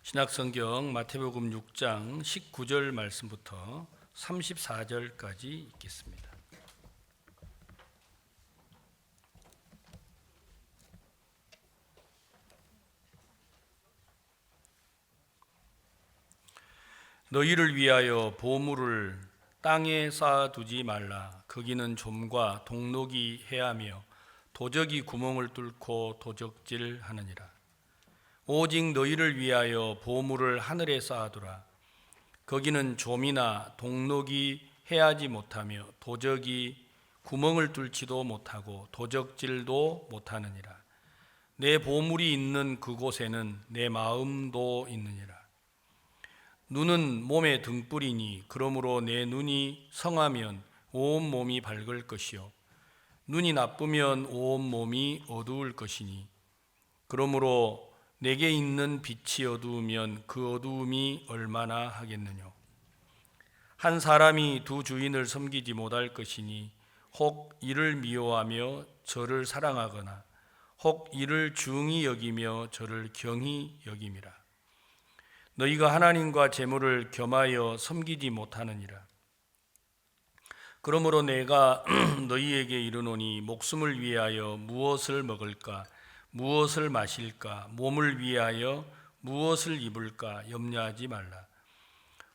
신약성경 마태복음 6장 19절 말씀부터 34절까지 읽겠습니다. 너희를 위하여 보물을 땅에 쌓아두지 말라. 거기는 좀과 동록이 해하며 도적이 구멍을 뚫고 도적질하느니라. 오직 너희를 위하여 보물을 하늘에 쌓아두라. 거기는 좀이나 동록이 해하지 못하며 도적이 구멍을 뚫지도 못하고 도적질도 못하느니라. 내 보물이 있는 그곳에는 내 마음도 있느니라. 눈은 몸의 등불이니 그러므로 내 눈이 성하면 온 몸이 밝을 것이요 눈이 나쁘면 온 몸이 어두울 것이니 그러므로 내게 있는 빛이 어두우면 그 어두움이 얼마나 하겠느냐. 한 사람이 두 주인을 섬기지 못할 것이니 혹 이를 미워하며 저를 사랑하거나 혹 이를 중히 여기며 저를 경히 여김이라. 너희가 하나님과 재물을 겸하여 섬기지 못하느니라. 그러므로 내가 너희에게 이르노니 목숨을 위하여 무엇을 먹을까 무엇을 마실까 몸을 위하여 무엇을 입을까 염려하지 말라.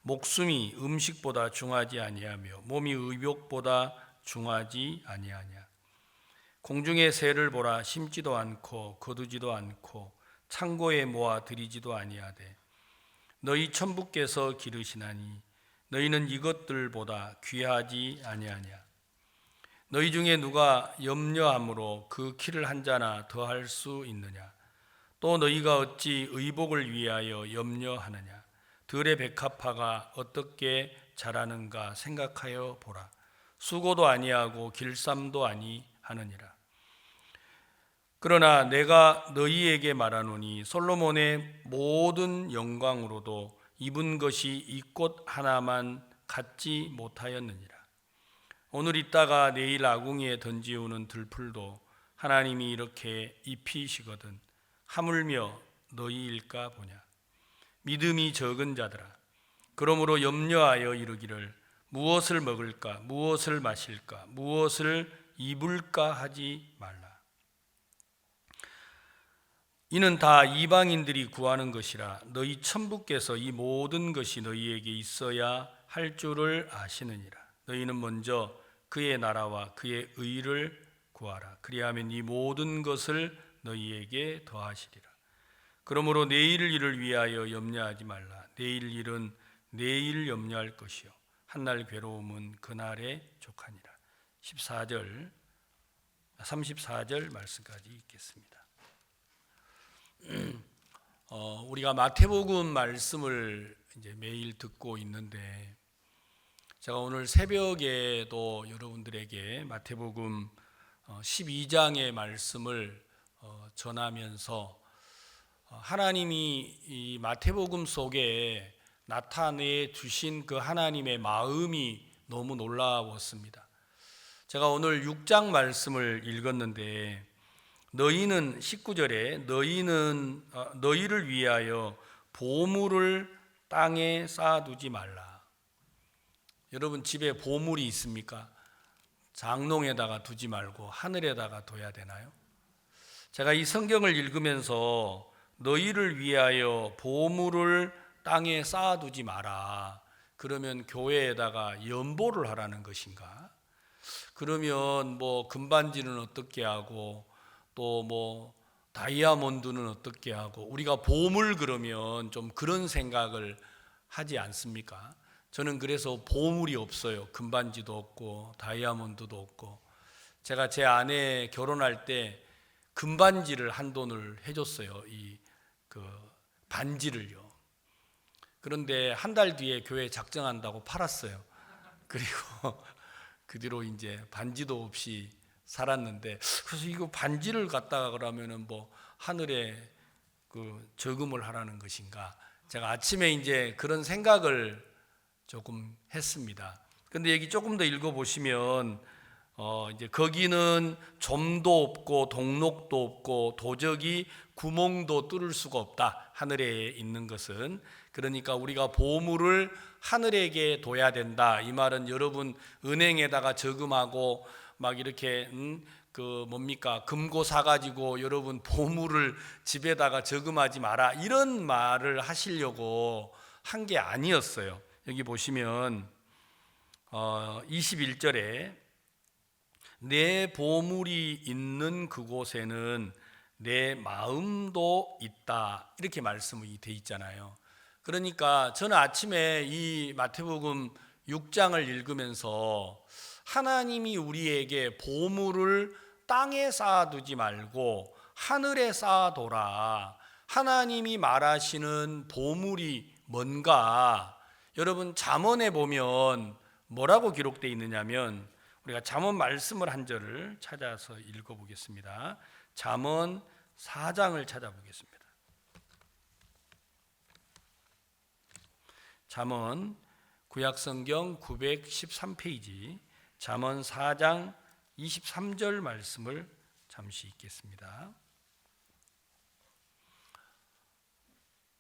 목숨이 음식보다 중하지 아니하며 몸이 의복보다 중하지 아니하냐. 공중의 새를 보라. 심지도 않고 거두지도 않고 창고에 모아 들이지도 아니하되 너희 천부께서 기르시나니 너희는 이것들보다 귀하지 아니하냐. 너희 중에 누가 염려함으로 그 키를 한 자나 더할 수 있느냐. 또 너희가 어찌 의복을 위하여 염려하느냐. 들의 백합화가 어떻게 자라는가 생각하여 보라. 수고도 아니하고 길쌈도 아니하느니라. 그러나 내가 너희에게 말하노니 솔로몬의 모든 영광으로도 입은 것이 이 꽃 하나만 갖지 못하였느니라. 오늘 있다가 내일 아궁이에 던지우는 들풀도 하나님이 이렇게 입히시거든 하물며 너희일까 보냐. 믿음이 적은 자들아, 그러므로 염려하여 이르기를 무엇을 먹을까 무엇을 마실까 무엇을 입을까 하지 말라. 이는 다 이방인들이 구하는 것이라. 너희 천부께서 이 모든 것이 너희에게 있어야 할 줄을 아시느니라. 너희는 먼저 그의 나라와 그의 의를 구하라. 그리하면 이 모든 것을 너희에게 더하시리라. 그러므로 내일 일을 위하여 염려하지 말라. 내일 일은 내일 염려할 것이요 한날 괴로움은 그날에 족하니라. 34절 말씀까지 읽겠습니다. 우리가 마태복음 말씀을 이제 매일 듣고 있는데 제가 오늘 새벽에도 여러분들에게 마태복음 12장의 말씀을 전하면서 하나님이 이 마태복음 속에 나타내 주신 그 하나님의 마음이 너무 놀라웠습니다. 제가 오늘 6장 말씀을 읽었는데 너희는 19절에 너희를 위하여 보물을 땅에 쌓아두지 말라. 여러분 집에 보물이 있습니까? 장롱에다가 두지 말고 하늘에다가 둬야 되나요? 제가 이 성경을 읽으면서 너희를 위하여 보물을 땅에 쌓아두지 마라. 그러면 교회에다가 연보를 하라는 것인가? 그러면 뭐 금반지는 어떻게 하고 또 뭐 다이아몬드는 어떻게 하고 우리가 보물 그러면 좀 그런 생각을 하지 않습니까? 저는 그래서 보물이 없어요. 금반지도 없고 다이아몬드도 없고. 제가 제 아내 결혼할 때 금반지를 한 돈을 해줬어요. 그 반지를요. 그런데 한 달 뒤에 교회 작정한다고 팔았어요. 그리고 그 뒤로 이제 반지도 없이 살았는데, 그래서 이거 반지를 갖다가 그러면은 뭐 하늘에 그 저금을 하라는 것인가? 제가 아침에 이제 그런 생각을 조금 했습니다. 근데 여기 조금 더 읽어보시면 이제 거기는 점도 없고 동록도 없고 도적이 구멍도 뚫을 수가 없다. 하늘에 있는 것은. 그러니까 우리가 보물을 하늘에게 둬야 된다. 이 말은 여러분 은행에다가 저금하고 막 이렇게 금고 사가지고 여러분 보물을 집에다가 저금하지 마라, 이런 말을 하시려고 한 게 아니었어요. 여기 보시면 21절에 내 보물이 있는 그곳에는 내 마음도 있다, 이렇게 말씀이 돼 있잖아요. 그러니까 저는 아침에 이 마태복음 6장을 읽으면서 하나님이 우리에게 보물을 땅에 쌓아두지 말고 하늘에 쌓아둬라, 하나님이 말하시는 보물이 뭔가, 여러분 잠언에 보면 뭐라고 기록되어 있느냐면, 우리가 잠언 말씀을 한 절을 찾아서 읽어보겠습니다. 잠언 4장을 찾아보겠습니다. 잠언 구약성경 913페이지 잠언 4장 23절 말씀을 잠시 읽겠습니다.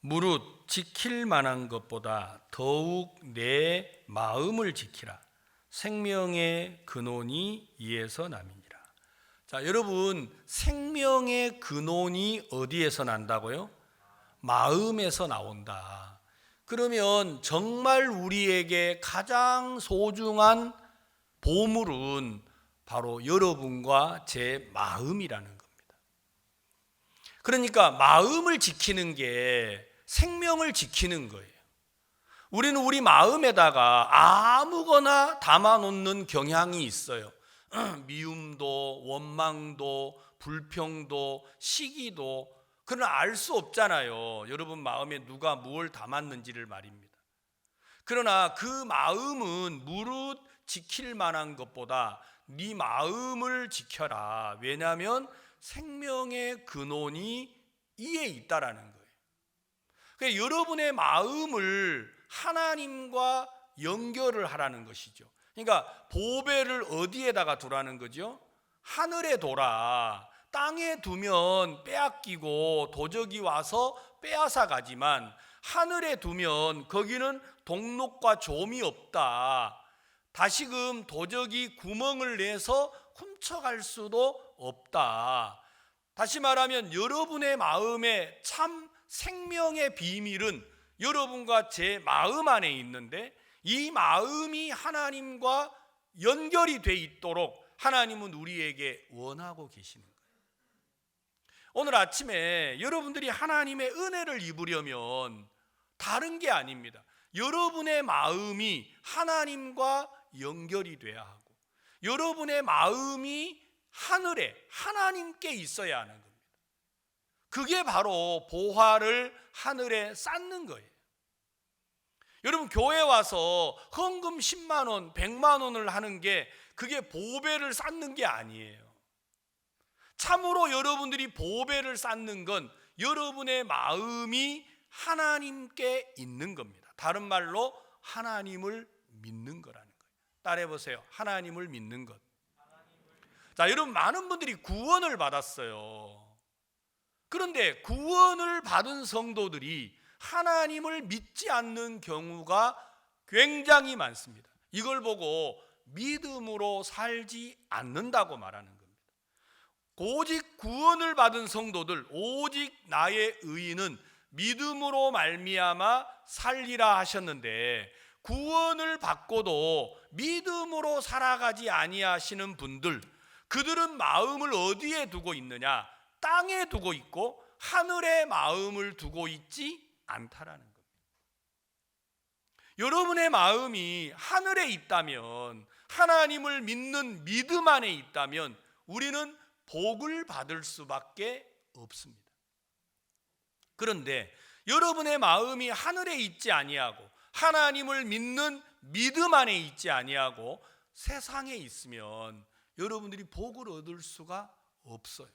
무릇 지킬 만한 것보다 더욱 내 마음을 지키라. 생명의 근원이 이에서 남이니라. 자, 여러분, 생명의 근원이 어디에서 난다고요? 마음에서 나온다. 그러면 정말 우리에게 가장 소중한 보물은 바로 여러분과 제 마음이라는 겁니다. 그러니까 마음을 지키는 게 생명을 지키는 거예요. 우리는 우리 마음에다가 아무거나 담아놓는 경향이 있어요. 미움도, 원망도, 불평도, 시기도. 그러나 알 수 없잖아요. 여러분 마음에 누가 무엇을 담았는지를 말입니다. 그러나 그 마음은 무릇 지킬 만한 것보다 네 마음을 지켜라. 왜냐하면 생명의 근원이 이에 있다라는 거예요. 그러니까 여러분의 마음을 하나님과 연결을 하라는 것이죠. 그러니까 보배를 어디에다가 두라는 거죠? 하늘에 둬라. 땅에 두면 빼앗기고 도적이 와서 빼앗아 가지만 하늘에 두면 거기는 동록과 좀이 없다. 다시금 도적이 구멍을 내서 훔쳐갈 수도 없다. 다시 말하면 여러분의 마음에 참 생명의 비밀은 여러분과 제 마음 안에 있는데, 이 마음이 하나님과 연결이 돼 있도록 하나님은 우리에게 원하고 계시는 거예요. 오늘 아침에 여러분들이 하나님의 은혜를 입으려면 다른 게 아닙니다. 여러분의 마음이 하나님과 연결이 돼야 하고, 여러분의 마음이 하늘에 하나님께 있어야 하는 겁니다. 그게 바로 보화를 하늘에 쌓는 거예요. 여러분 교회 와서 헌금 10만 원, 100만 원을 하는 게 그게 보배를 쌓는 게 아니에요. 참으로 여러분들이 보배를 쌓는 건 여러분의 마음이 하나님께 있는 겁니다. 다른 말로 하나님을 믿는 거라는 거예요. 따라해 보세요. 하나님을 믿는 것. 자, 여러분 많은 분들이 구원을 받았어요. 그런데 구원을 받은 성도들이 하나님을 믿지 않는 경우가 굉장히 많습니다. 이걸 보고 믿음으로 살지 않는다고 말하는 겁니다. 오직 구원을 받은 성도들, 오직 나의 의인은 믿음으로 말미암아 살리라 하셨는데, 구원을 받고도 믿음으로 살아가지 아니하시는 분들, 그들은 마음을 어디에 두고 있느냐? 땅에 두고 있고 하늘에 마음을 두고 있지 않다라는 겁니다. 여러분의 마음이 하늘에 있다면, 하나님을 믿는 믿음 안에 있다면 우리는 복을 받을 수밖에 없습니다. 그런데 여러분의 마음이 하늘에 있지 아니하고 하나님을 믿는 믿음 안에 있지 아니하고 세상에 있으면 여러분들이 복을 얻을 수가 없어요.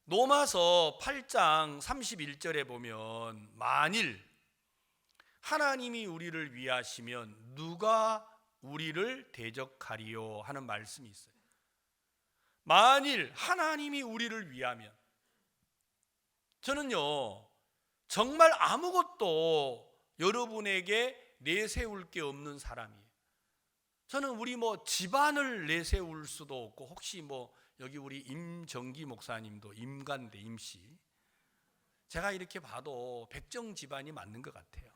로마서 8장 31절에 보면 만일 하나님이 우리를 위하시면 누가 우리를 대적하리요 하는 말씀이 있어요. 만일 하나님이 우리를 위하면, 저는요 정말 아무것도 여러분에게 내세울 게 없는 사람이에요. 저는 우리 집안을 내세울 수도 없고, 혹시 여기 우리 임정기 목사님도 임간대 임씨, 제가 이렇게 봐도 백정 집안이 맞는 것 같아요.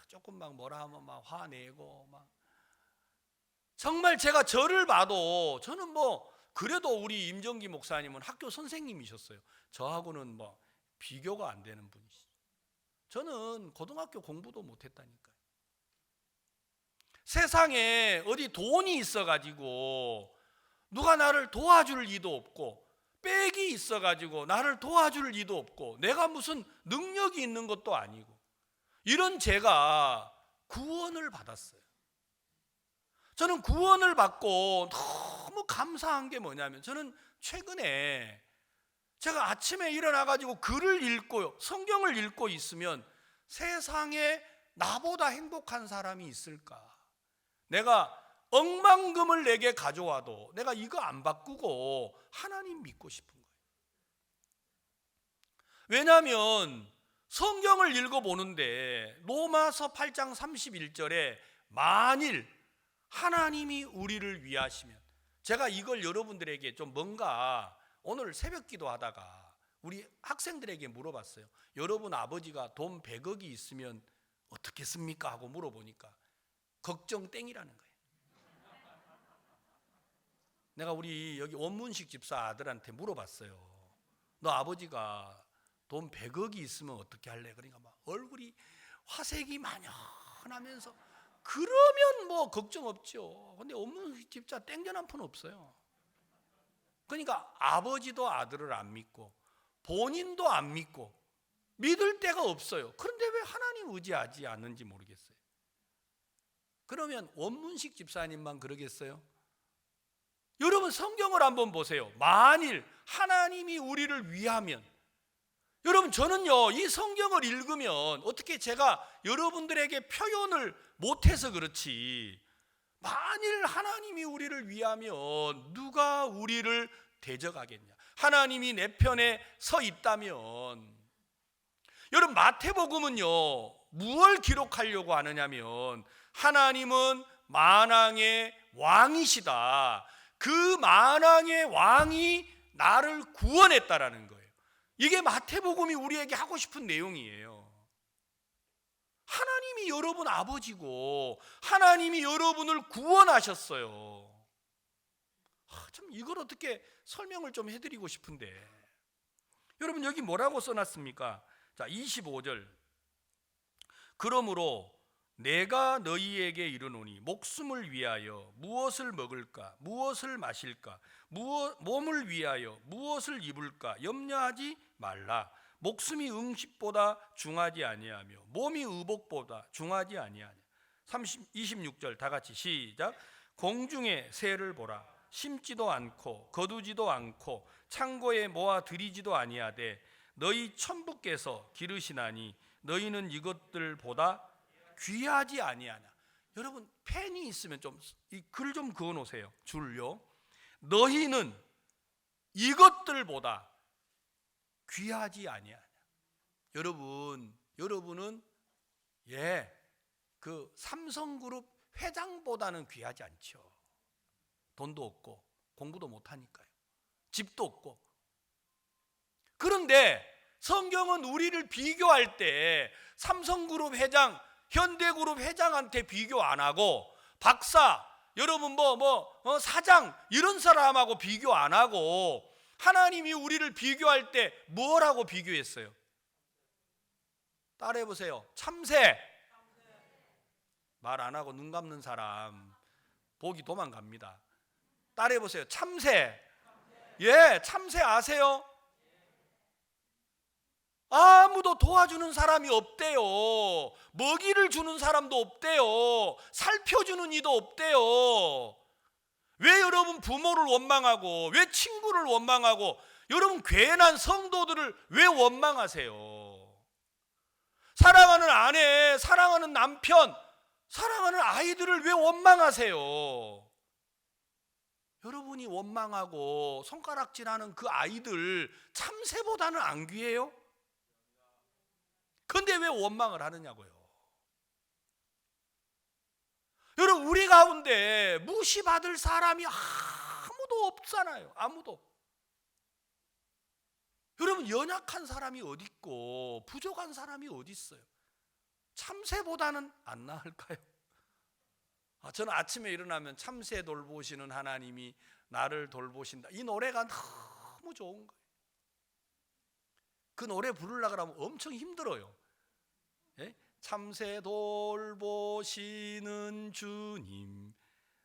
조금 뭐라 하면 화내고 정말 제가 저를 봐도, 저는 그래도 우리 임정기 목사님은 학교 선생님이셨어요. 저하고는 비교가 안 되는 분이시죠. 저는 고등학교 공부도 못했다니까요. 세상에 어디 돈이 있어가지고 누가 나를 도와줄 리도 없고, 빽이 있어가지고 나를 도와줄 리도 없고, 내가 무슨 능력이 있는 것도 아니고, 이런 제가 구원을 받았어요. 저는 구원을 받고 너무 감사한 게 뭐냐면, 저는 최근에 제가 아침에 일어나가지고 글을 읽고요, 성경을 읽고 있으면 세상에 나보다 행복한 사람이 있을까? 내가 억만금을 내게 가져와도 내가 이거 안 바꾸고 하나님 믿고 싶은 거예요. 왜냐하면 성경을 읽어보는데 로마서 8장 31절에 만일 하나님이 우리를 위하시면, 제가 이걸 여러분들에게 좀 뭔가 오늘 새벽 기도하다가 우리 학생들에게 물어봤어요. 여러분 아버지가 돈 100억이 있으면 어떻겠습니까? 하고 물어보니까 걱정 땡이라는 거예요. 내가 우리 여기 원문식 집사 아들한테 물어봤어요. 너 아버지가 돈 100억이 있으면 어떻게 할래? 그러니까 얼굴이 화색이 만연하면서, 그러면 걱정 없죠. 근데 원문식 집사 땡전 한 푼 없어요. 그러니까 아버지도 아들을 안 믿고 본인도 안 믿고 믿을 데가 없어요. 그런데 왜 하나님 의지하지 않는지 모르겠어요. 그러면 원문식 집사님만 그러겠어요? 여러분 성경을 한번 보세요. 만일 하나님이 우리를 위하면, 여러분 저는요 이 성경을 읽으면 어떻게 제가 여러분들에게 표현을 못해서 그렇지, 만일 하나님이 우리를 위하면 누가 우리를 대적하겠냐? 하나님이 내 편에 서 있다면, 여러분 마태복음은요 무엇을 기록하려고 하느냐면, 하나님은 만왕의 왕이시다, 그 만왕의 왕이 나를 구원했다라는 거예요. 이게 마태복음이 우리에게 하고 싶은 내용이에요. 하나님이 여러분 아버지고 하나님이 여러분을 구원하셨어요. 참 이걸 어떻게 설명을 좀 해드리고 싶은데, 여러분 여기 뭐라고 써놨습니까? 자 25절, 그러므로 내가 너희에게 이르노니 목숨을 위하여 무엇을 먹을까, 무엇을 마실까, 몸을 위하여 무엇을 입을까 염려하지 말라. 목숨이 응식보다 중하지 아니하며 몸이 의복보다 중하지 아니하냐. 26절 다 같이 시작. 공중의 새를 보라. 심지도 않고 거두지도 않고 창고에 모아 들이지도 아니하되 너희 천부께서 기르시나니 너희는 이것들보다 귀하지 아니하냐. 여러분 펜이 있으면 좀 이 글 좀 그어 놓으세요. 줄요. 너희는 이것들보다 귀하지 아니하냐. 여러분은 그 삼성그룹 회장보다는 귀하지 않죠. 돈도 없고 공부도 못하니까요. 집도 없고. 그런데 성경은 우리를 비교할 때 삼성그룹 회장, 현대그룹 회장한테 비교 안 하고, 박사, 여러분 사장 이런 사람하고 비교 안 하고, 하나님이 우리를 비교할 때 뭐라고 비교했어요? 따라해 보세요. 참새. 말 안 하고 눈 감는 사람 보기 도망갑니다. 따라해 보세요. 참새. 예, 참새 아세요? 아무도 도와주는 사람이 없대요. 먹이를 주는 사람도 없대요. 살펴주는 이도 없대요. 왜 여러분 부모를 원망하고, 왜 친구를 원망하고, 여러분 괜한 성도들을 왜 원망하세요? 사랑하는 아내, 사랑하는 남편, 사랑하는 아이들을 왜 원망하세요? 여러분이 원망하고 손가락질하는 그 아이들 참새보다는 안 귀해요? 그런데 왜 원망을 하느냐고요? 여러분, 우리 가운데 무시받을 사람이 아무도 없잖아요. 아무도. 여러분, 연약한 사람이 어디 있고 부족한 사람이 어디 있어요? 참새보다는 안 나을까요? 저는 아침에 일어나면 참새 돌보시는 하나님이 나를 돌보신다, 이 노래가 너무 좋은 거예요. 그 노래 부르려고 하면 엄청 힘들어요. 예? 참새 돌보시는 주님,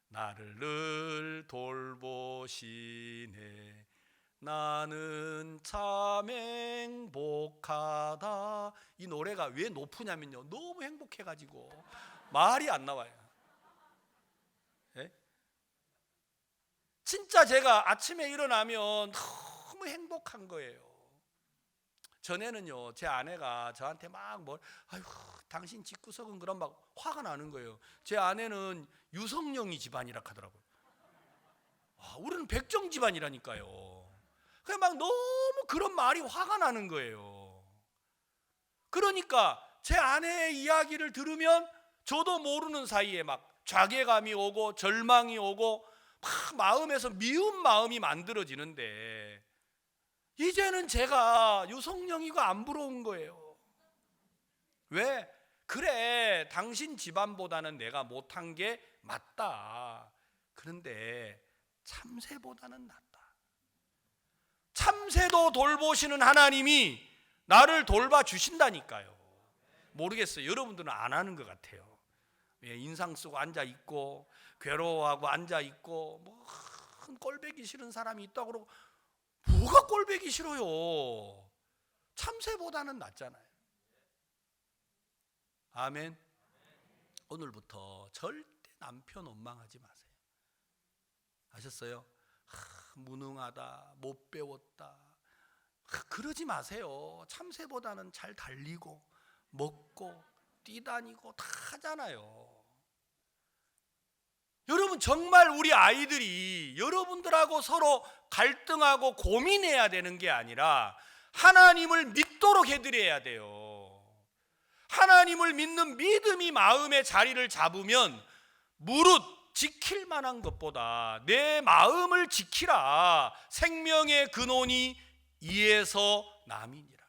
나를 늘 돌보시네. 나는 참 행복하다. 이 노래가 왜 높으냐면요, 너무 행복해가지고 말이 안 나와요. 예? 진짜 제가 아침에 일어나면 너무 행복한 거예요. 전에는요, 제 아내가 저한테 막 아유, 당신 집구석은 그럼 막 화가 나는 거예요. 제 아내는 유성룡이 집안이라 하더라고요. 우리는 백정 집안이라니까요. 그냥 막 너무 그런 말이 화가 나는 거예요. 그러니까 제 아내의 이야기를 들으면 저도 모르는 사이에 막 자괴감이 오고 절망이 오고 막 마음에서 미운 마음이 만들어지는데, 이제는 제가 유성령이고 안 부러운 거예요. 왜? 그래, 당신 집안보다는 내가 못한 게 맞다. 그런데 참새보다는 낫다. 참새도 돌보시는 하나님이 나를 돌봐주신다니까요. 모르겠어요. 여러분들은 안 하는 것 같아요. 인상 쓰고 앉아있고 괴로워하고 앉아있고 뭐 꼴보기 싫은 사람이 있다고 그러고, 뭐가 꼴보기 싫어요? 참새보다는 낫잖아요. 아멘. 오늘부터 절대 남편 원망하지 마세요. 아셨어요? 무능하다, 못 배웠다, 그러지 마세요. 참새보다는 잘 달리고 먹고 뛰다니고 다 하잖아요. 여러분, 정말 우리 아이들이 여러분들하고 서로 갈등하고 고민해야 되는 게 아니라 하나님을 믿도록 해드려야 돼요. 하나님을 믿는 믿음이 마음에 자리를 잡으면 무릇 지킬 만한 것보다 내 마음을 지키라. 생명의 근원이 이에서 남이니라.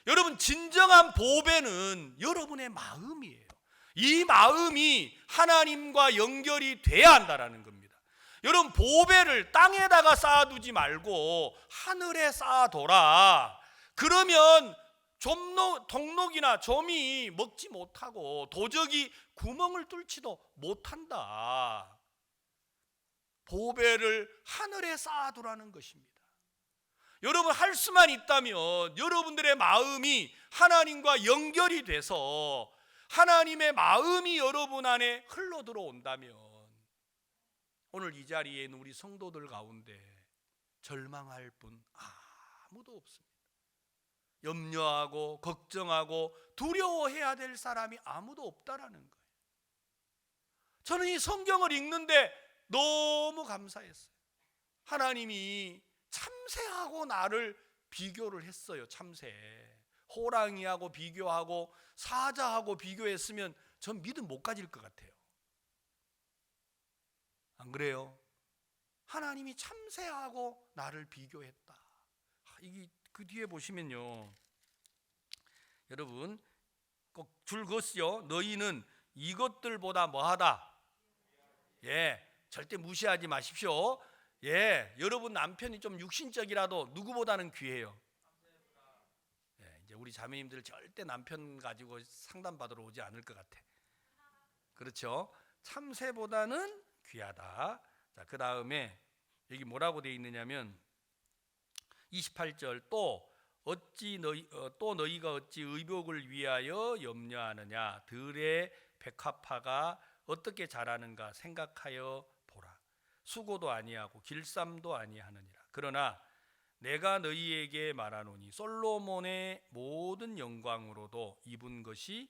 여러분, 진정한 보배는 여러분의 마음이에요. 이 마음이 하나님과 연결이 돼야 한다는 겁니다. 여러분, 보배를 땅에다가 쌓아두지 말고 하늘에 쌓아둬라. 그러면 동록이나 좀이 먹지 못하고 도적이 구멍을 뚫지도 못한다. 보배를 하늘에 쌓아두라는 것입니다. 여러분, 할 수만 있다면 여러분들의 마음이 하나님과 연결이 돼서 하나님의 마음이 여러분 안에 흘러 들어온다면, 오늘 이 자리에 있는 우리 성도들 가운데 절망할 분 아무도 없습니다. 염려하고 걱정하고 두려워해야 될 사람이 아무도 없다라는 거예요. 저는 이 성경을 읽는데 너무 감사했어요. 하나님이 참새하고 나를 비교를 했어요. 참새, 호랑이하고 비교하고 사자하고 비교했으면 전 믿음 못 가질 것 같아요. 안 그래요? 하나님이 참새하고 나를 비교했다. 이게 그 뒤에 보시면요, 여러분 꼭 줄 것이요, 너희는 이것들보다 뭐하다? 절대 무시하지 마십시오. 여러분 남편이 좀 육신적이라도 누구보다는 귀해요. 이제 우리 자매님들 절대 남편 가지고 상담 받으러 오지 않을 것 같아. 그렇죠? 참새보다는 귀하다. 자, 그 다음에 여기 뭐라고 되어 있느냐면 28절, 또 너희가 어찌 의복을 위하여 염려하느냐? 들의 백합화가 어떻게 자라는가 생각하여 보라. 수고도 아니하고 길쌈도 아니하느니라. 그러나 내가 너희에게 말하노니 솔로몬의 모든 영광으로도 입은 것이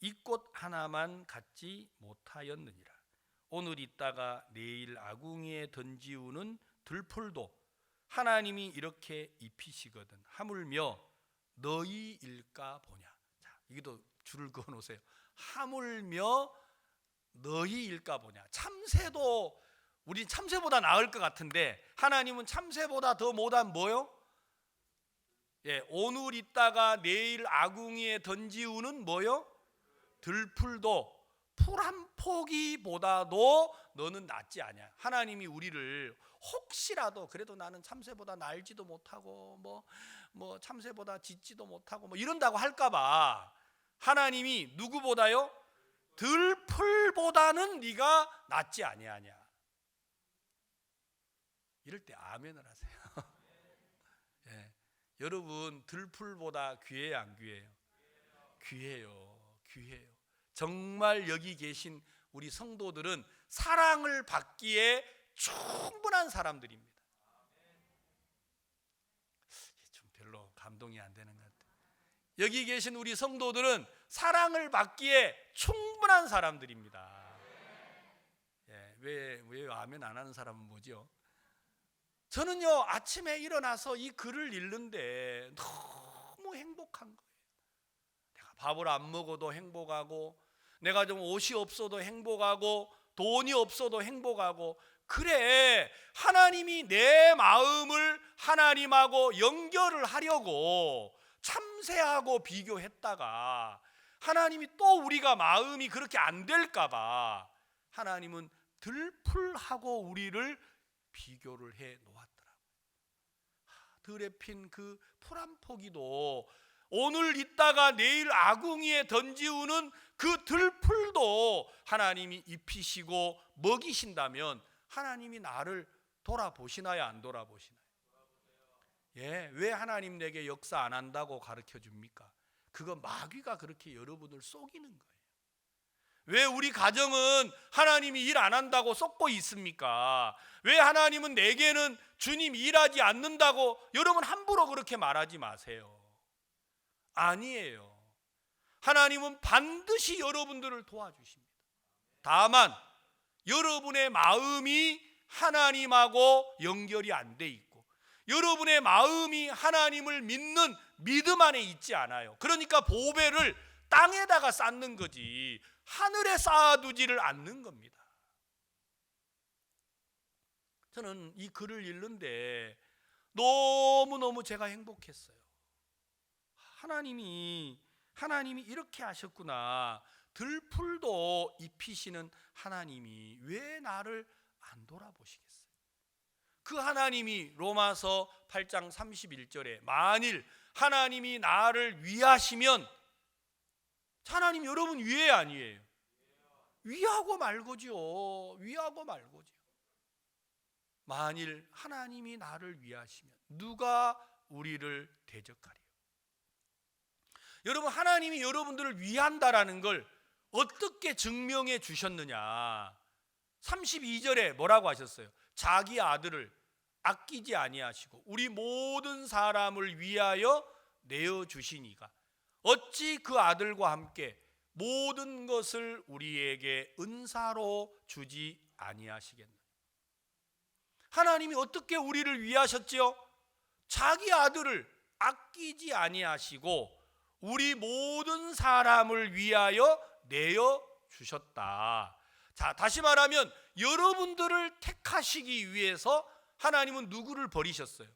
이 꽃 하나만 갖지 못하였느니라. 오늘 있다가 내일 아궁이에 던지우는 들풀도 하나님이 이렇게 입히시거든 하물며 너희일까 보냐. 자, 여기도 줄을 그어 놓으세요. 하물며 너희일까 보냐. 참새도, 우리 참새보다 나을 것 같은데 하나님은 참새보다 더 못한 뭐요? 오늘 있다가 내일 아궁이에 던지우는 뭐요? 들풀도 풀 한 포기보다도 너는 낫지 않냐. 하나님이 우리를 혹시라도 그래도 나는 참새보다 날지도 못하고 뭐 참새보다 짖지도 못하고 뭐 이런다고 할까봐 하나님이 누구보다요? 들풀보다는 네가 낫지 아니하냐. 이럴 때 아멘을 하세요. 예. 여러분 들풀보다 귀해요, 안 귀해요? 귀해요. 귀해요. 정말 여기 계신 우리 성도들은 사랑을 받기에 충분한 사람들입니다. 좀 별로 감동이 안 되는 것 같아요. 여기 계신 우리 성도들은 사랑을 받기에 충분한 사람들입니다. 왜 아멘 안 하는 사람은 뭐죠? 저는요 아침에 일어나서 이 글을 읽는데 너무 행복한 거예요. 내가 밥을 안 먹어도 행복하고, 내가 좀 옷이 없어도 행복하고, 돈이 없어도 행복하고. 그래, 하나님이 내 마음을 하나님하고 연결을 하려고 참새하고 비교했다가 하나님이 또 우리가 마음이 그렇게 안 될까 봐 하나님은 들풀하고 우리를 비교를 해 놓았더라고요. 들에 핀 그 풀 한 포기도 오늘 있다가 내일 아궁이에 던지우는 그 들풀도 하나님이 입히시고 먹이신다면 하나님이 나를 돌아보시나요, 안 돌아보시나요? 왜 하나님 내게 역사 안 한다고 가르쳐 줍니까? 그거 마귀가 그렇게 여러분을 속이는 거예요. 왜 우리 가정은 하나님이 일 안 한다고 속고 있습니까? 왜 하나님은 내게는 주님 일하지 않는다고 여러분 함부로 그렇게 말하지 마세요. 아니에요. 하나님은 반드시 여러분들을 도와주십니다. 다만 여러분의 마음이 하나님하고 연결이 안 돼 있고 여러분의 마음이 하나님을 믿는 믿음 안에 있지 않아요. 그러니까 보배를 땅에다가 쌓는 거지 하늘에 쌓아두지를 않는 겁니다. 저는 이 글을 읽는데 너무너무 제가 행복했어요. 하나님이 이렇게 하셨구나. 들풀도 입히시는 하나님이 왜 나를 안 돌아보시겠어요? 그 하나님이 로마서 8장 31절에 만일 하나님이 나를 위하시면, 하나님 여러분 위해 아니에요? 위하고 말고죠. 위하고 말고죠. 만일 하나님이 나를 위하시면 누가 우리를 대적하리요? 여러분, 하나님이 여러분들을 위한다라는 걸 어떻게 증명해 주셨느냐? 32절에 뭐라고 하셨어요? 자기 아들을 아끼지 아니하시고 우리 모든 사람을 위하여 내어 주시니가 어찌 그 아들과 함께 모든 것을 우리에게 은사로 주지 아니하시겠느냐? 하나님이 어떻게 우리를 위하셨지요? 자기 아들을 아끼지 아니하시고 우리 모든 사람을 위하여 내어 주셨다. 자, 다시 말하면 여러분들을 택하시기 위해서 하나님은 누구를 버리셨어요?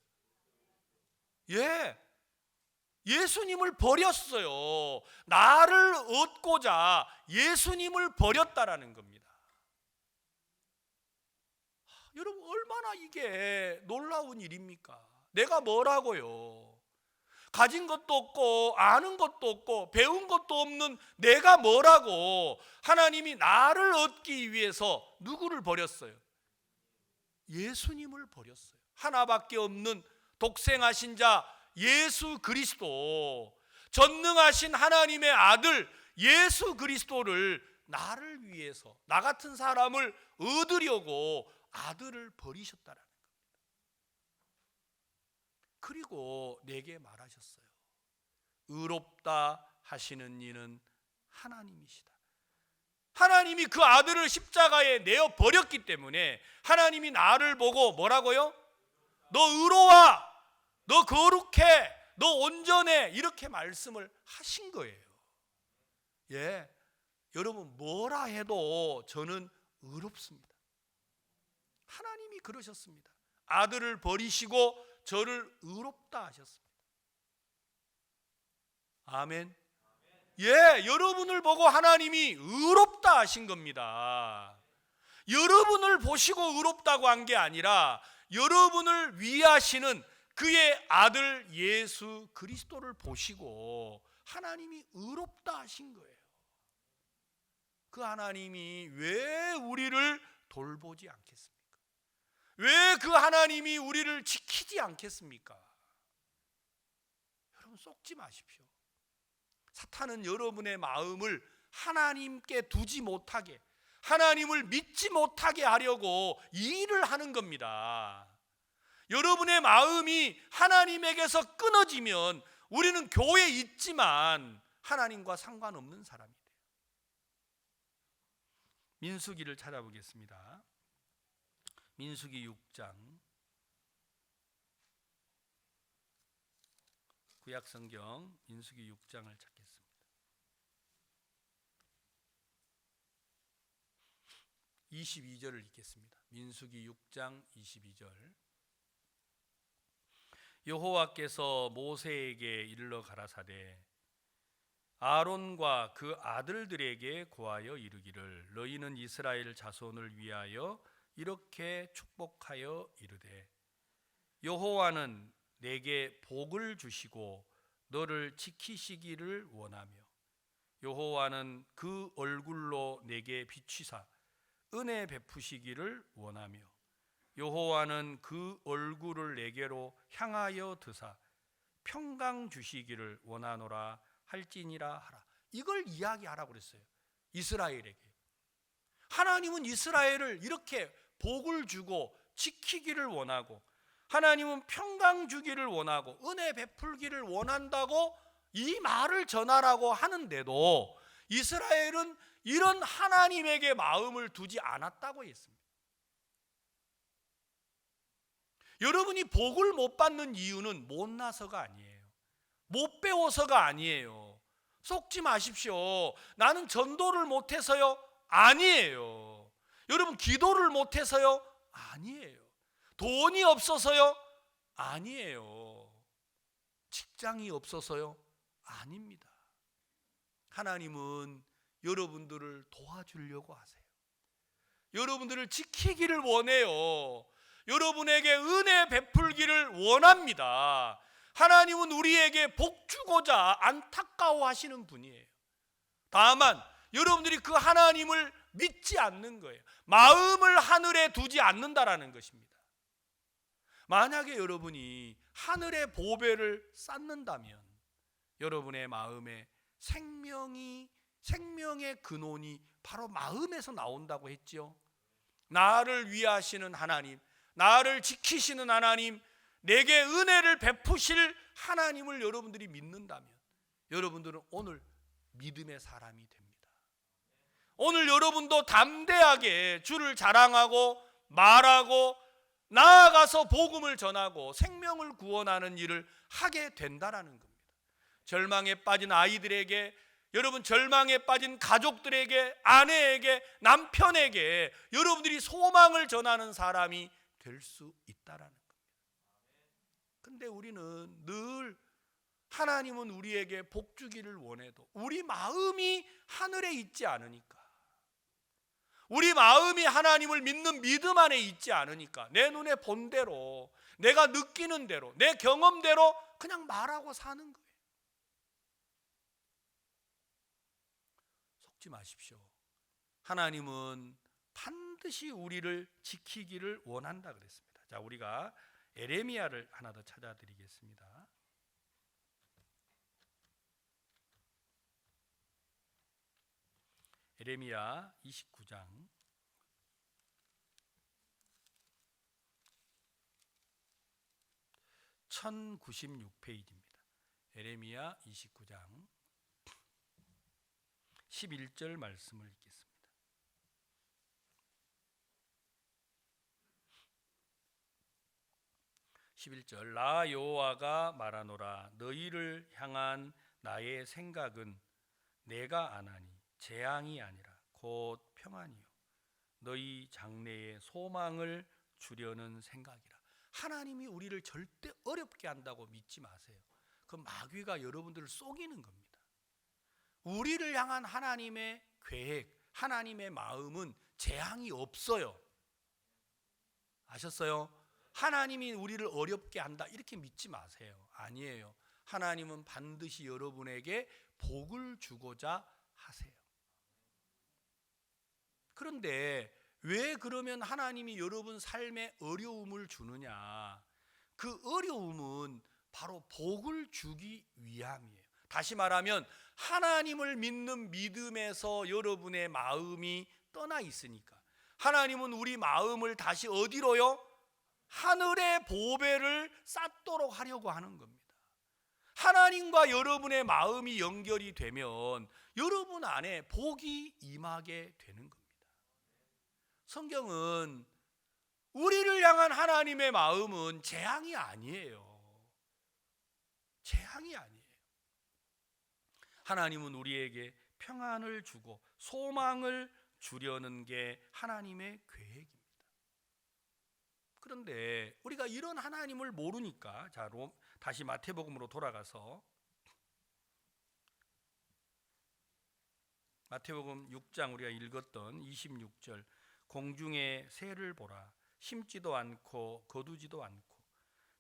예수님을 버렸어요. 나를 얻고자 예수님을 버렸다라는 겁니다. 여러분, 얼마나 이게 놀라운 일입니까? 내가 뭐라고요? 가진 것도 없고 아는 것도 없고 배운 것도 없는 내가 뭐라고? 하나님이 나를 얻기 위해서 누구를 버렸어요? 예수님을 버렸어요. 하나밖에 없는 독생하신 자 예수 그리스도, 전능하신 하나님의 아들 예수 그리스도를 나를 위해서, 나 같은 사람을 얻으려고 아들을 버리셨다라는 겁니다. 그리고 내게 말하셨어요. 의롭다 하시는 이는 하나님이시다. 하나님이 그 아들을 십자가에 내어 버렸기 때문에 하나님이 나를 보고 뭐라고요? 너 의로워, 너 거룩해, 너 온전해, 이렇게 말씀을 하신 거예요. 예, 여러분 뭐라 해도 저는 의롭습니다. 하나님이 그러셨습니다. 아들을 버리시고 저를 의롭다 하셨습니다. 아멘. 예, 여러분을 보고 하나님이 의롭다 하신 겁니다. 여러분을 보시고 의롭다고 한 게 아니라 여러분을 위하시는 그의 아들 예수 그리스도를 보시고 하나님이 의롭다 하신 거예요. 그 하나님이 왜 우리를 돌보지 않겠습니까? 왜 그 하나님이 우리를 지키지 않겠습니까? 여러분 속지 마십시오. 사탄은 여러분의 마음을 하나님께 두지 못하게, 하나님을 믿지 못하게 하려고 일을 하는 겁니다. 여러분의 마음이 하나님에게서 끊어지면 우리는 교회에 있지만 하나님과 상관없는 사람이 돼요. 민수기를 찾아보겠습니다. 민수기 6장, 구약성경 민수기 6장을 찾겠습니다. 22절을 읽겠습니다. 민수기 6장 22절. 여호와께서 모세에게 이르러 가라사대 아론과 그 아들들에게 고하여 이르기를 너희는 이스라엘 자손을 위하여 이렇게 축복하여 이르되 여호와는 내게 복을 주시고 너를 지키시기를 원하며 여호와는 그 얼굴로 내게 비추사 은혜 베푸시기를 원하며 여호와는 그 얼굴을 내게로 향하여 드사 평강 주시기를 원하노라 할지니라 하라. 이걸 이야기하라고 그랬어요. 이스라엘에게. 하나님은 이스라엘을 이렇게 복을 주고 지키기를 원하고 하나님은 평강 주기를 원하고 은혜 베풀기를 원한다고 이 말을 전하라고 하는데도 이스라엘은 이런 하나님에게 마음을 두지 않았다고 했습니다. 여러분이 복을 못 받는 이유는 못나서가 아니에요. 못 배워서가 아니에요. 속지 마십시오. 나는 전도를 못해서요? 아니에요. 여러분 기도를 못해서요? 아니에요. 돈이 없어서요? 아니에요. 직장이 없어서요? 아닙니다. 하나님은 여러분들을 도와주려고 하세요. 여러분들을 지키기를 원해요. 여러분에게 은혜 베풀기를 원합니다. 하나님은 우리에게 복 주고자 안타까워하시는 분이에요. 다만 여러분들이 그 하나님을 믿지 않는 거예요. 마음을 하늘에 두지 않는다라는 것입니다. 만약에 여러분이 하늘의 보배를 쌓는다면 여러분의 마음에 생명의 근원이 바로 마음에서 나온다고 했죠. 나를 위하시는 하나님, 나를 지키시는 하나님, 내게 은혜를 베푸실 하나님을 여러분들이 믿는다면 여러분들은 오늘 믿음의 사람이 됩니다. 오늘 여러분도 담대하게 주를 자랑하고 말하고 나아가서 복음을 전하고 생명을 구원하는 일을 하게 된다라는 겁니다. 절망에 빠진 아이들에게, 여러분 절망에 빠진 가족들에게, 아내에게, 남편에게 여러분들이 소망을 전하는 사람이 될 수 있다라는 겁니다. 근데 우리는 늘 하나님은 우리에게 복 주기를 원해도 우리 마음이 하늘에 있지 않으니까, 우리 마음이 하나님을 믿는 믿음 안에 있지 않으니까 내 눈에 본 대로, 내가 느끼는 대로, 내 경험대로 그냥 말하고 사는 거예요. 속지 마십시오. 하나님은 반드시 우리를 지키기를 원한다 그랬습니다. 자, 우리가 에레미야를 하나 더 찾아드리겠습니다. 에레미야 29장 1096페이지입니다. 에레미야 29장 11절 말씀을 읽겠습니다. 11절 나 여호와가 말하노라 너희를 향한 나의 생각은 내가 아나니 재앙이 아니라 곧 평안이요 너희 장래의 소망을 주려는 생각이라. 하나님이 우리를 절대 어렵게 한다고 믿지 마세요. 그 마귀가 여러분들을 속이는 겁니다. 우리를 향한 하나님의 계획, 하나님의 마음은 재앙이 없어요. 아셨어요? 하나님이 우리를 어렵게 한다 이렇게 믿지 마세요. 아니에요. 하나님은 반드시 여러분에게 복을 주고자 하세요. 그런데 왜 그러면 하나님이 여러분 삶에 어려움을 주느냐? 그 어려움은 바로 복을 주기 위함이에요. 다시 말하면 하나님을 믿는 믿음에서 여러분의 마음이 떠나 있으니까 하나님은 우리 마음을 다시 어디로요? 하늘의 보배를 쌓도록 하려고 하는 겁니다. 하나님과 여러분의 마음이 연결이 되면 여러분 안에 복이 임하게 되는 겁니다. 성경은 우리를 향한 하나님의 마음은 재앙이 아니에요. 재앙이 아니에요. 하나님은 우리에게 평안을 주고 소망을 주려는 게 하나님의 계획입니다. 그런데 우리가 이런 하나님을 모르니까 다시 마태복음으로 돌아가서 마태복음 6장 우리가 읽었던 26절 공중의 새를 보라 심지도 않고 거두지도 않고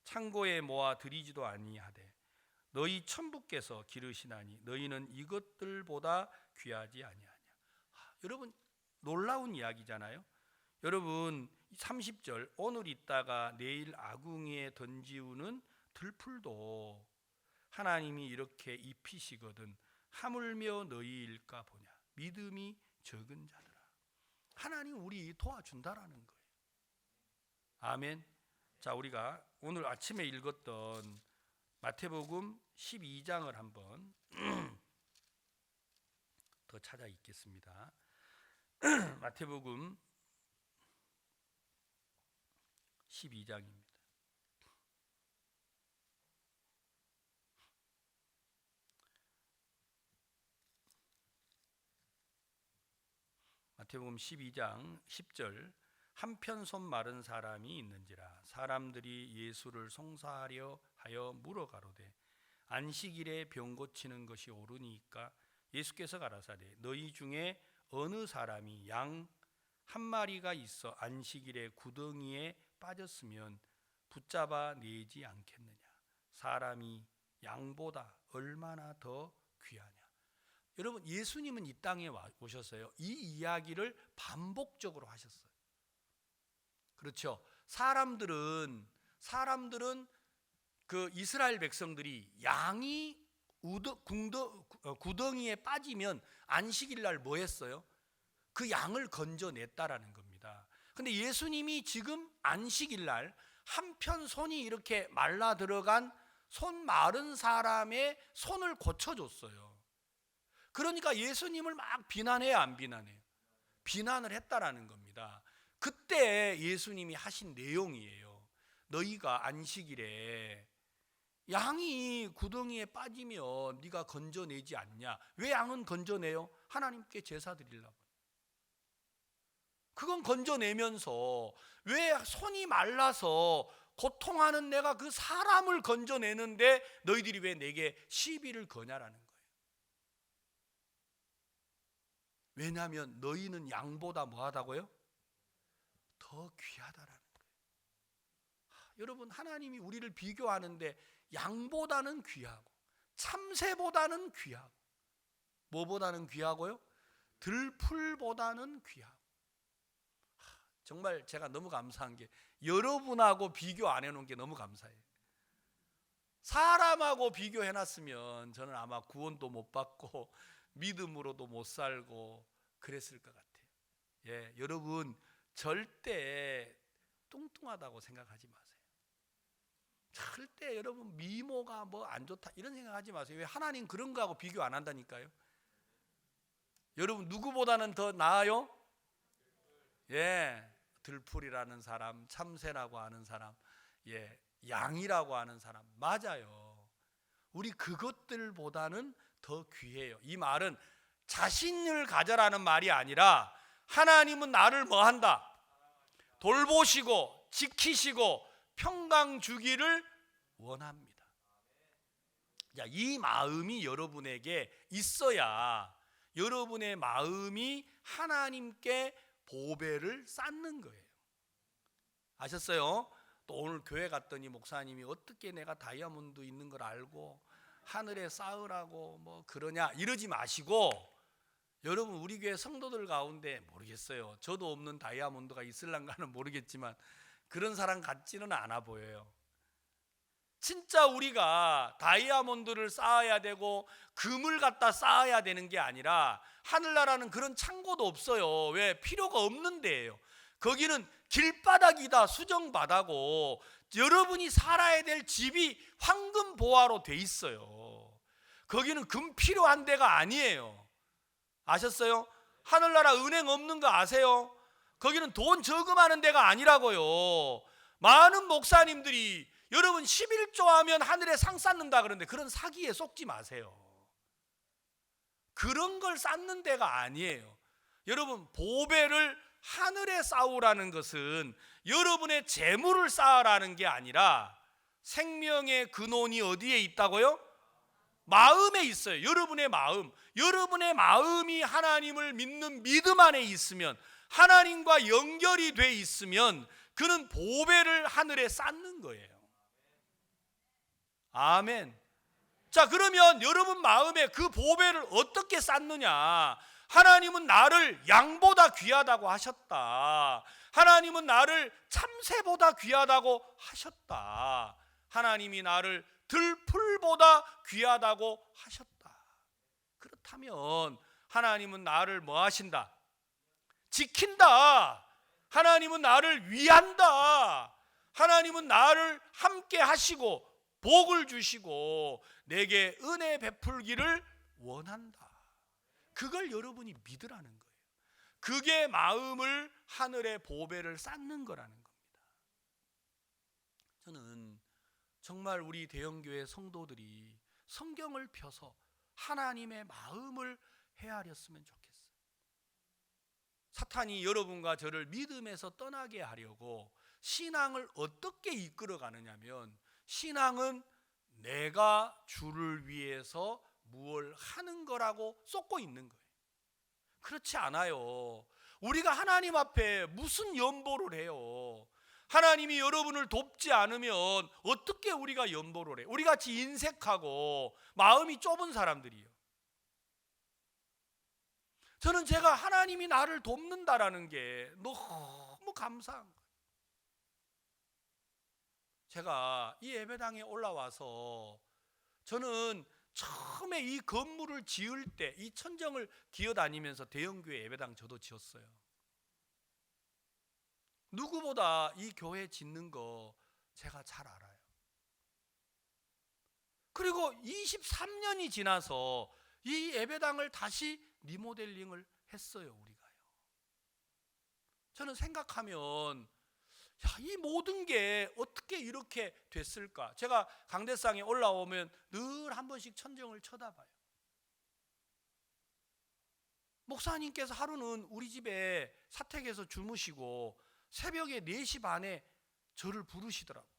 창고에 모아 들이지도 아니하되 너희 천부께서 기르시나니 너희는 이것들보다 귀하지 아니하냐. 여러분 놀라운 이야기잖아요. 여러분 30절 오늘 있다가 내일 아궁이에 던지우는 들풀도 하나님이 이렇게 입히시거든 하물며 너희일까 보냐. 믿음이 적은 자들아. 하나님 우리 도와준다라는 거예요. 아멘. 자, 우리가 오늘 아침에 읽었던 마태복음 12장을 한번 더 찾아 읽겠습니다. 마태복음 12장입니다. 마태복음 12장 10절 한편 손 마른 사람이 있는지라 사람들이 예수를 송사하려 하여 물어가로되 안식일에 병 고치는 것이 옳으니까 예수께서 가라사대 너희 중에 어느 사람이 양 한 마리가 있어 안식일에 구덩이에 빠졌으면 붙잡아 내지 않겠느냐. 사람이 양보다 얼마나 더 귀하냐. 여러분 예수님은 이 땅에 오셨어요. 이 이야기를 반복적으로 하셨어요. 그렇죠. 사람들은 그 이스라엘 백성들이 양이 구덩이에 빠지면 안식일 날 뭐 했어요? 그 양을 건져냈다라는 겁니다. 근데 예수님이 지금 안식일 날 한편 손이 이렇게 말라 들어간 손 마른 사람의 손을 고쳐줬어요. 그러니까 예수님을 막 비난해요, 안 비난해요? 비난을 했다라는 겁니다. 그때 예수님이 하신 내용이에요. 너희가 안식일에 양이 구덩이에 빠지면 네가 건져내지 않냐. 왜 양은 건져내요? 하나님께 제사 드리려고. 그건 건져내면서 왜 손이 말라서 고통하는 내가 그 사람을 건져내는데 너희들이 왜 내게 시비를 거냐라는 거예요. 왜냐하면 너희는 양보다 뭐하다고요? 더 귀하다라는 거예요. 여러분 하나님이 우리를 비교하는데 양보다는 귀하고 참새보다는 귀하고 뭐보다는 귀하고요? 들풀보다는 귀하고. 정말 제가 너무 감사한 게 여러분하고 비교 안 해놓은 게 너무 감사해요. 사람하고 비교해놨으면 저는 아마 구원도 못 받고 믿음으로도 못 살고 그랬을 것 같아요. 예, 여러분 절대 뚱뚱하다고 생각하지 마세요. 절대 여러분 미모가 뭐 안 좋다 이런 생각하지 마세요. 왜 하나님 그런 거하고 비교 안 한다니까요. 여러분 누구보다는 더 나아요? 예, 들풀이라는 사람, 참새라고 하는 사람, 예, 양이라고 하는 사람, 맞아요. 우리 그것들보다는 더 귀해요. 이 말은 자신을 가져라는 말이 아니라 하나님은 나를 뭐 한다? 돌보시고 지키시고 평강 주기를 원합니다. 자, 이 마음이 여러분에게 있어야 여러분의 마음이 하나님께 보배를 쌓는 거예요. 아셨어요? 또 오늘 교회 갔더니 목사님이 어떻게 내가 다이아몬드 있는 걸 알고 하늘에 쌓으라고 뭐 그러냐 이러지 마시고, 여러분 우리 교회 성도들 가운데 모르겠어요. 저도 없는 다이아몬드가 있을란가는 모르겠지만 그런 사람 같지는 않아 보여요. 진짜 우리가 다이아몬드를 쌓아야 되고 금을 갖다 쌓아야 되는 게 아니라 하늘나라는 그런 창고도 없어요. 왜? 필요가 없는 데예요. 거기는 길바닥이다, 수정바다고 여러분이 살아야 될 집이 황금 보화로 돼 있어요. 거기는 금 필요한 데가 아니에요. 아셨어요? 하늘나라 은행 없는 거 아세요? 거기는 돈 저금하는 데가 아니라고요. 많은 목사님들이 여러분 11조 하면 하늘에 상 쌓는다 그러는데 그런 사기에 속지 마세요. 그런 걸 쌓는 데가 아니에요. 여러분 보배를 하늘에 쌓으라는 것은 여러분의 재물을 쌓으라는 게 아니라 생명의 근원이 어디에 있다고요? 마음에 있어요. 여러분의 마음. 여러분의 마음이 하나님을 믿는 믿음 안에 있으면, 하나님과 연결이 돼 있으면 그는 보배를 하늘에 쌓는 거예요. 아멘. 자, 그러면 여러분 마음에 그 보배를 어떻게 쌓느냐? 하나님은 나를 양보다 귀하다고 하셨다. 하나님은 나를 참새보다 귀하다고 하셨다. 하나님이 나를 들풀보다 귀하다고 하셨다. 그렇다면 하나님은 나를 뭐 하신다? 지킨다. 하나님은 나를 위한다. 하나님은 나를 함께 하시고 복을 주시고 내게 은혜 베풀기를 원한다. 그걸 여러분이 믿으라는 거예요. 그게 마음을 하늘의 보배를 쌓는 거라는 겁니다. 저는 정말 우리 대형교회 성도들이 성경을 펴서 하나님의 마음을 헤아렸으면 좋겠어요. 사탄이 여러분과 저를 믿음에서 떠나게 하려고 신앙을 어떻게 이끌어가느냐면, 신앙은 내가 주를 위해서 무엇을 하는 거라고 쏟고 있는 거예요. 그렇지 않아요. 우리가 하나님 앞에 무슨 연보를 해요? 하나님이 여러분을 돕지 않으면 어떻게 우리가 연보를 해요? 우리같이 인색하고 마음이 좁은 사람들이요. 저는 제가 하나님이 나를 돕는다라는 게 너무 감사한 거예요. 제가 이 예배당에 올라와서 저는 처음에 이 건물을 지을 때 이 천정을 기어다니면서 대형교회 예배당 저도 지었어요. 누구보다 이 교회 짓는 거 제가 잘 알아요. 그리고 23년이 지나서 이 예배당을 다시 리모델링을 했어요, 우리가요. 저는 생각하면 이 모든 게 어떻게 이렇게 됐을까? 제가 강대상에 올라오면 늘 한 번씩 천정을 쳐다봐요. 목사님께서 하루는 우리 집에 사택에서 주무시고 새벽에 4시 반에 저를 부르시더라고요.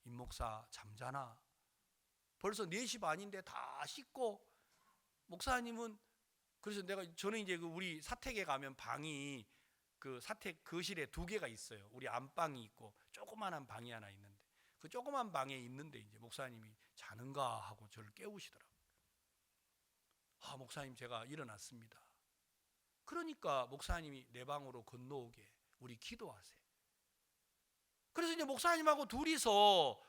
임 목사 잠자나? 벌써 4시 반인데 다 씻고. 목사님은, 그래서 저는 이제 우리 사택에 가면 방이 그 사택 거실에 2개가 있어요. 우리 안방이 있고 조그만한 방이 하나 있는데, 그 조그만 방에 있는데 이제 목사님이 자는가 하고 저를 깨우시더라고요. 목사님 제가 일어났습니다. 그러니까 목사님이 내 방으로 건너오게 우리 기도하세요. 그래서 이제 목사님하고 둘이서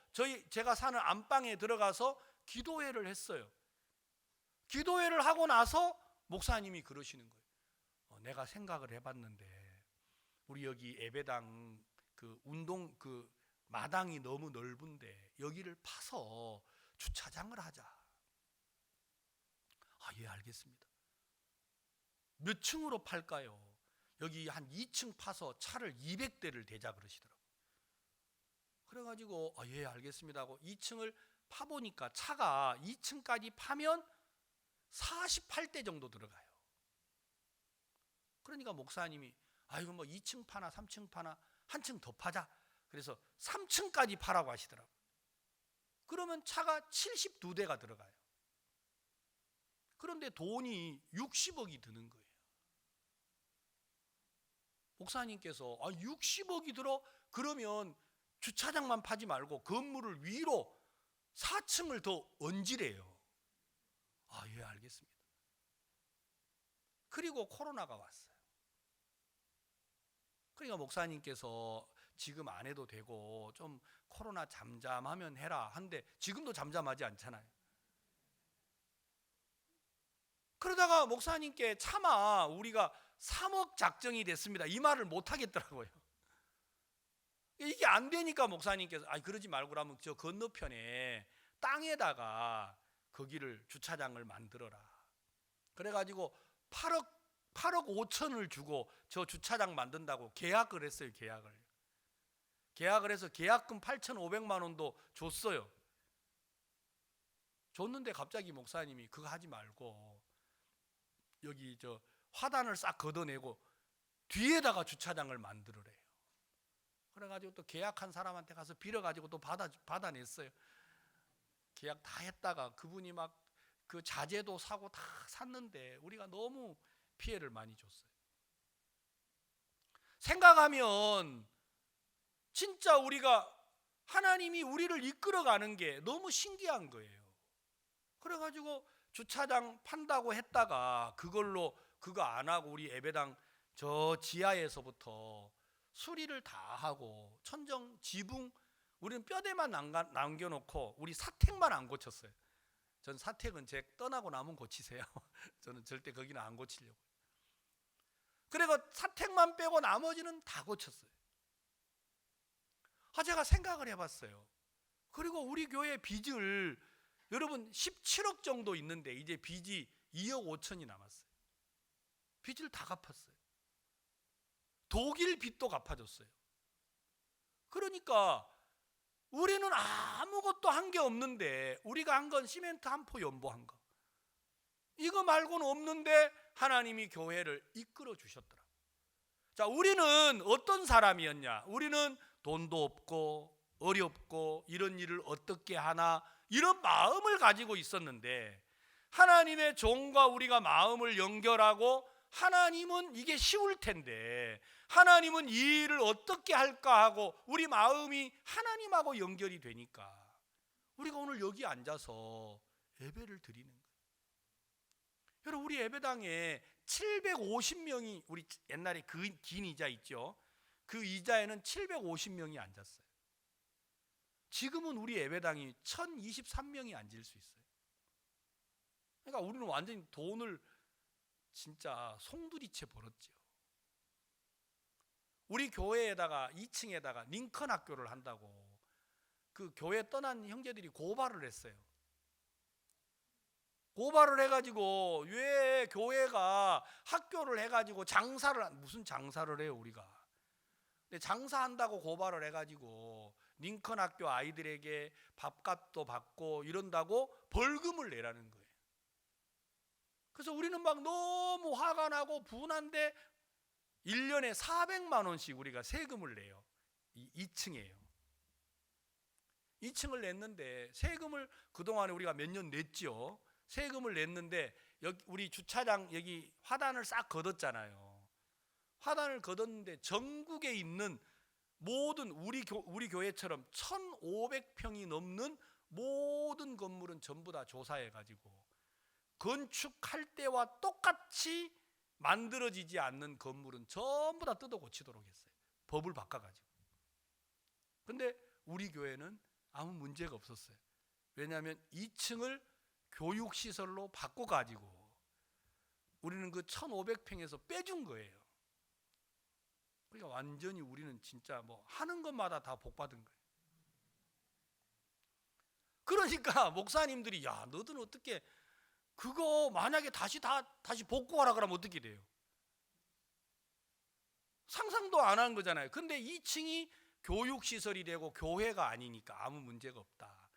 제가 사는 안방에 들어가서 기도회를 했어요. 기도회를 하고 나서 목사님이 그러시는 거예요. 내가 생각을 해봤는데 우리 여기 예배당 그 운동 그 마당이 너무 넓은데 여기를 파서 주차장을 하자. 예, 알겠습니다. 몇 층으로 팔까요? 여기 한 2층 파서 차를 200대를 대자 그러시더라고요. 그래가지고 예 알겠습니다 하고 2층을 파보니까 차가 2층까지 파면 48대 정도 들어가요. 그러니까 목사님이 이거 뭐 2층 파나 3층 파나 한 층 더 파자. 그래서 3층까지 파라고 하시더라고요. 그러면 차가 72대가 들어가요. 그런데 돈이 60억이 드는 거예요. 목사님께서 60억이 들어? 그러면 주차장만 파지 말고 건물을 위로 4층을 더 얹으래요. 예 알겠습니다. 그리고 코로나가 왔어요. 그러니까 목사님께서 지금 안 해도 되고 좀 코로나 잠잠하면 해라 한데 지금도 잠잠하지 않잖아요. 그러다가 목사님께 차마 우리가 3억 작정이 됐습니다 이 말을 못 하겠더라고요. 이게 안 되니까 목사님께서 그러지 말고 그러면 저 건너편에 땅에다가 거기를 주차장을 만들어라. 그래가지고 8억 5천을 주고 저 주차장 만든다고 계약을 했어요. 계약을 해서 계약금 8,500만 원도 줬어요. 줬는데 갑자기 목사님이 그거 하지 말고 여기 저 화단을 싹 걷어내고 뒤에다가 주차장을 만들으래요. 그래가지고 또 계약한 사람한테 가서 빌어가지고 또 받아냈어요. 계약 다 했다가 그분이 막 그 자재도 사고 다 샀는데 우리가 너무 피해를 많이 줬어요. 생각하면 진짜 우리가 하나님이 우리를 이끌어가는 게 너무 신기한 거예요. 그래가지고 주차장 판다고 했다가 그거 안 하고 우리 예배당 저 지하에서부터 수리를 다 하고 천정 지붕 우리는 뼈대만 남겨놓고 우리 사택만 안 고쳤어요. 전 사택은 제 떠나고 나면 고치세요. 저는 절대 거기는 안 고치려고. 그리고 사택만 빼고 나머지는 다 고쳤어요. 제가 생각을 해봤어요. 그리고 우리 교회 빚을 여러분 17억 정도 있는데 이제 빚이 2억 5천이 남았어요. 빚을 다 갚았어요. 독일 빚도 갚아줬어요. 그러니까 우리는 아무것도 한 게 없는데 우리가 한 건 시멘트 한 포 연보한 거. 이거 말고는 없는데 하나님이 교회를 이끌어 주셨더라. 자, 우리는 어떤 사람이었냐? 우리는 돈도 없고 어렵고 이런 일을 어떻게 하나 이런 마음을 가지고 있었는데 하나님의 종과 우리가 마음을 연결하고 하나님은 이게 쉬울 텐데 하나님은 이 일을 어떻게 할까 하고 우리 마음이 하나님하고 연결이 되니까 우리가 오늘 여기 앉아서 예배를 드리는 거예요. 여러분 우리 예배당에 750명이 우리 옛날에 그 긴 의자 있죠. 그 의자에는 750명이 앉았어요. 지금은 우리 예배당이 1023명이 앉을 수 있어요. 그러니까 우리는 완전히 돈을 진짜 송두리째 벌었죠. 우리 교회에다가 2층에다가 링컨 학교를 한다고 그 교회 떠난 형제들이 고발을 했어요. 고발을 해가지고 왜 교회가 학교를 해가지고 무슨 장사를 해요 우리가. 근데 장사한다고 고발을 해가지고 링컨 학교 아이들에게 밥값도 받고 이런다고 벌금을 내라는 거예요. 그래서 우리는 막 너무 화가 나고 분한데 1년에 400만 원씩 우리가 세금을 내요. 2층이에요. 2층을 냈는데 세금을 그동안에 우리가 몇 년 냈죠. 세금을 냈는데 여기 우리 주차장 여기 화단을 싹 걷었잖아요. 화단을 걷었는데 전국에 있는 모든 우리 교회처럼 1,500평이 넘는 모든 건물은 전부 다 조사해가지고 건축할 때와 똑같이 만들어지지 않는 건물은 전부 다 뜯어 고치도록 했어요. 법을 바꿔가지고. 근데 우리 교회는 아무 문제가 없었어요. 왜냐하면 2층을 교육시설로 바꿔가지고 우리는 그 1,500평에서 빼준 거예요. 그러니까 완전히 우리는 진짜 뭐 하는 것마다 다 복받은 거예요. 그러니까 목사님들이 야 너는 어떻게 그거 만약에 다시 복구하라 그러면 어떻게 돼요? 상상도 안 한 거잖아요. 근데 2층이 교육시설이 되고 교회가 아니니까 아무 문제가 없다.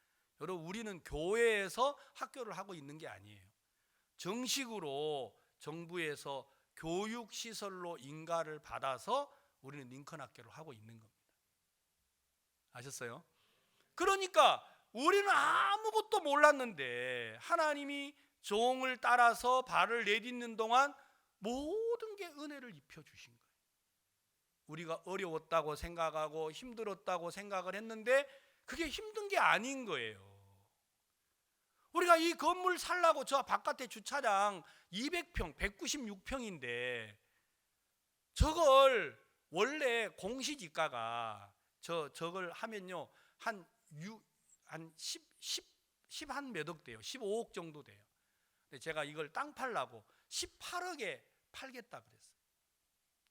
여러분, 우리는 교회에서 학교를 하고 있는 게 아니에요. 정식으로 정부에서 교육시설로 인가를 받아서 우리는 링컨 학교를 하고 있는 겁니다. 아셨어요? 그러니까 우리는 아무것도 몰랐는데 하나님이 종을 따라서 발을 내딛는 동안 모든 게 은혜를 입혀주신 거예요. 우리가 어려웠다고 생각하고 힘들었다고 생각을 했는데 그게 힘든 게 아닌 거예요. 우리가 이 건물 살라고 저 바깥에 주차장 200평, 196평인데 저걸 원래 공시지가가 저걸 하면요 한 10 한 몇 억 돼요. 15억 정도 돼요. 근데 제가 이걸 땅 팔라고 18억에 팔겠다 그랬어요.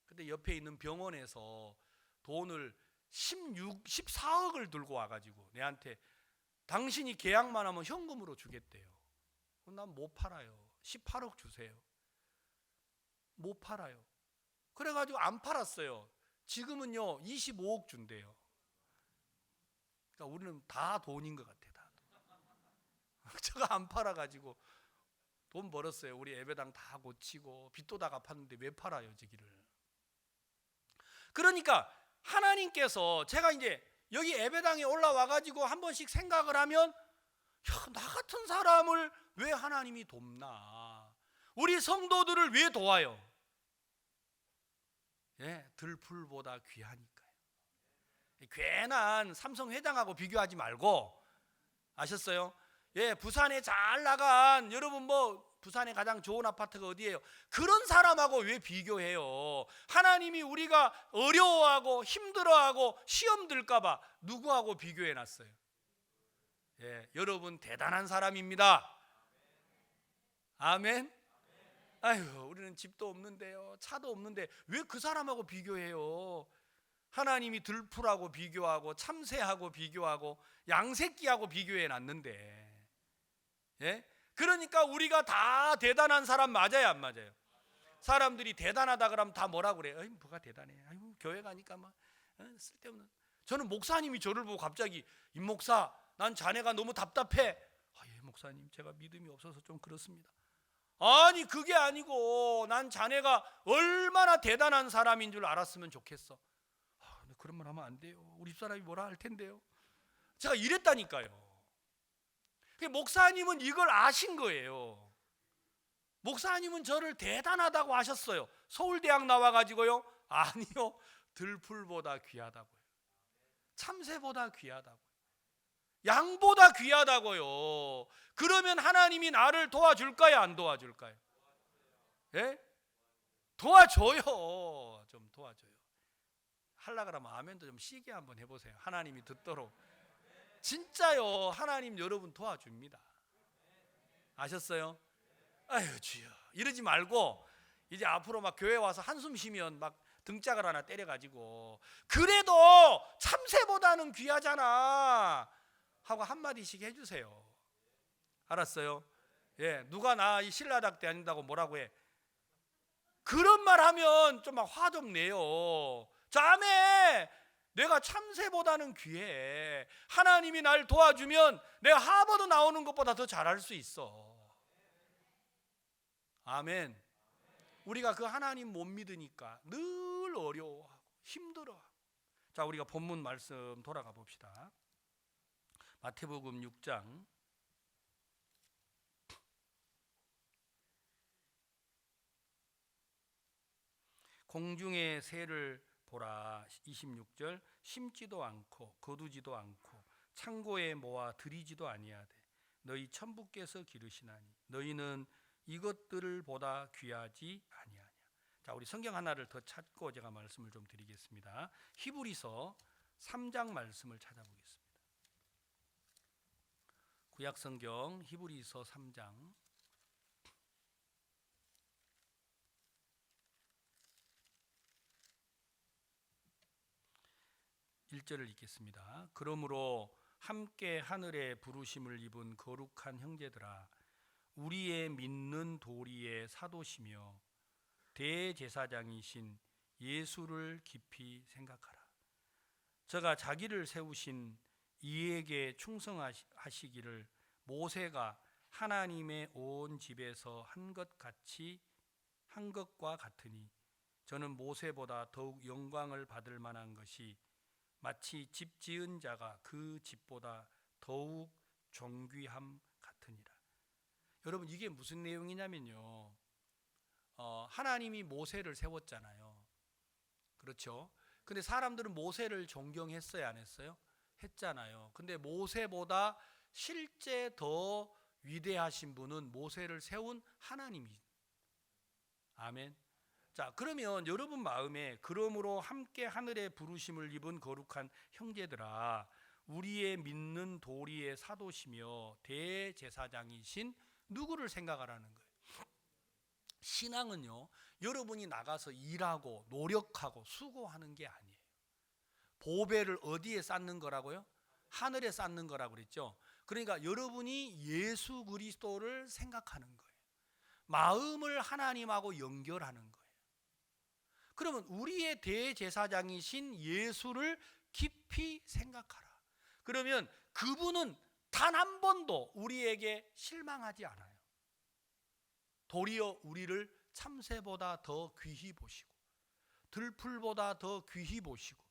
근데 옆에 있는 병원에서 돈을 14억을 들고 와가지고 내한테 당신이 계약만 하면 현금으로 주겠대요. 난 못 팔아요. 18억 주세요. 못 팔아요. 그래가지고 안 팔았어요. 지금은요 25억 준대요. 그러니까 우리는 다 돈인 것 같아. 다 돈. 제가 안 팔아가지고 돈 벌었어요. 우리 예배당 다 고치고 빚도 다 갚았는데 왜 팔아요 저기를. 그러니까 하나님께서 제가 이제 여기 예배당에 올라와가지고 한 번씩 생각을 하면 나 같은 사람을 왜 하나님이 돕나, 우리 성도들을 왜 도와요? 예, 들풀보다 귀하니까요. 괜한 삼성 회장하고 비교하지 말고, 아셨어요? 예, 부산에 잘 나간 여러분 부산에 가장 좋은 아파트가 어디예요? 그런 사람하고 왜 비교해요? 하나님이 우리가 어려워하고 힘들어하고 시험 들까봐 누구하고 비교해 놨어요? 예, 여러분 대단한 사람입니다. 아멘. 아유, 우리는 집도 없는데요, 차도 없는데 왜 그 사람하고 비교해요? 하나님이 들풀하고 비교하고 참새하고 비교하고 양새끼하고 비교해 놨는데, 예? 그러니까 우리가 다 대단한 사람 맞아요, 안 맞아요? 사람들이 대단하다 그러면 다 뭐라 그래요? 뭐가 대단해? 아유, 교회 가니까 막 쓸데없는. 저는 목사님이 저를 보고 갑자기 임 목사, 난 자네가 너무 답답해. 예, 목사님, 제가 믿음이 없어서 좀 그렇습니다. 아니, 그게 아니고 난 자네가 얼마나 대단한 사람인 줄 알았으면 좋겠어. 그런 말 하면 안 돼요. 우리 집사람이 뭐라 할 텐데요. 제가 이랬다니까요. 목사님은 이걸 아신 거예요. 목사님은 저를 대단하다고 하셨어요. 서울대학 나와가지고요, 아니요, 들풀보다 귀하다고요. 참새보다 귀하다고요. 양보다 귀하다고요. 그러면 하나님이 나를 도와줄까요, 안 도와줄까요? 예? 도와줘요. 좀 도와줘요. 하려고 그러면 아멘도 좀 시게 한번 해보세요. 하나님이 듣도록. 진짜요, 하나님 여러분 도와줍니다. 아셨어요? 아유 주여, 이러지 말고 이제 앞으로 막 교회 와서 한숨 쉬면 막 등짝을 하나 때려가지고 그래도 참새보다는 귀하잖아 하고 한마디씩 해주세요. 알았어요? 예, 누가 나 이 신라답게 아닌다고 뭐라고 해? 그런 말 하면 좀 막 화 좀 내요. 자매, 내가 참새보다는 귀해. 하나님이 날 도와주면 내가 하버드 나오는 것보다 더 잘할 수 있어. 아멘. 우리가 그 하나님 못 믿으니까 늘 어려워하고 힘들어하고. 자, 우리가 본문 말씀 돌아가 봅시다. 마태복음 6장 공중의 새를 보라. 26절, 심지도 않고 거두지도 않고 창고에 모아 들이지도 아니하되 너희 천부께서 기르시나니 너희는 이것들을 보다 귀하지 아니하냐. 자, 우리 성경 하나를 더 찾고 제가 말씀을 좀 드리겠습니다. 히브리서 3장 말씀을 찾아보겠습니다. 구약 성경 히브리서 3장 1절을 읽겠습니다. 그러므로 함께 하늘의 부르심을 입은 거룩한 형제들아, 우리의 믿는 도리의 사도시며 대제사장이신 예수를 깊이 생각하라. 저가 자기를 세우신 이에게 충성하시기를 모세가 하나님의 온 집에서 한 것과 같으니 저는 모세보다 더욱 영광을 받을 만한 것이 마치 집 지은 자가 그 집보다 더욱 존귀함 같으니라. 여러분, 이게 무슨 내용이냐면요, 하나님이 모세를 세웠잖아요. 그렇죠? 근데 사람들은 모세를 존경했어요, 안 했어요? 했잖아요. 근데 모세보다 실제 더 위대하신 분은 모세를 세운 하나님이. 아멘. 자, 그러면 여러분 마음에 그러므로 함께 하늘의 부르심을 입은 거룩한 형제들아, 우리의 믿는 도리의 사도시며 대제사장이신 누구를 생각하라는 거예요. 신앙은요, 여러분이 나가서 일하고 노력하고 수고하는 게 아니에요. 보배를 어디에 쌓는 거라고요? 하늘에 쌓는 거라고 그랬죠. 그러니까 여러분이 예수 그리스도를 생각하는 거예요. 마음을 하나님하고 연결하는 거예요. 그러면 우리의 대제사장이신 예수를 깊이 생각하라. 그러면 그분은 단 한 번도 우리에게 실망하지 않아요. 도리어 우리를 참새보다 더 귀히 보시고, 들풀보다 더 귀히 보시고,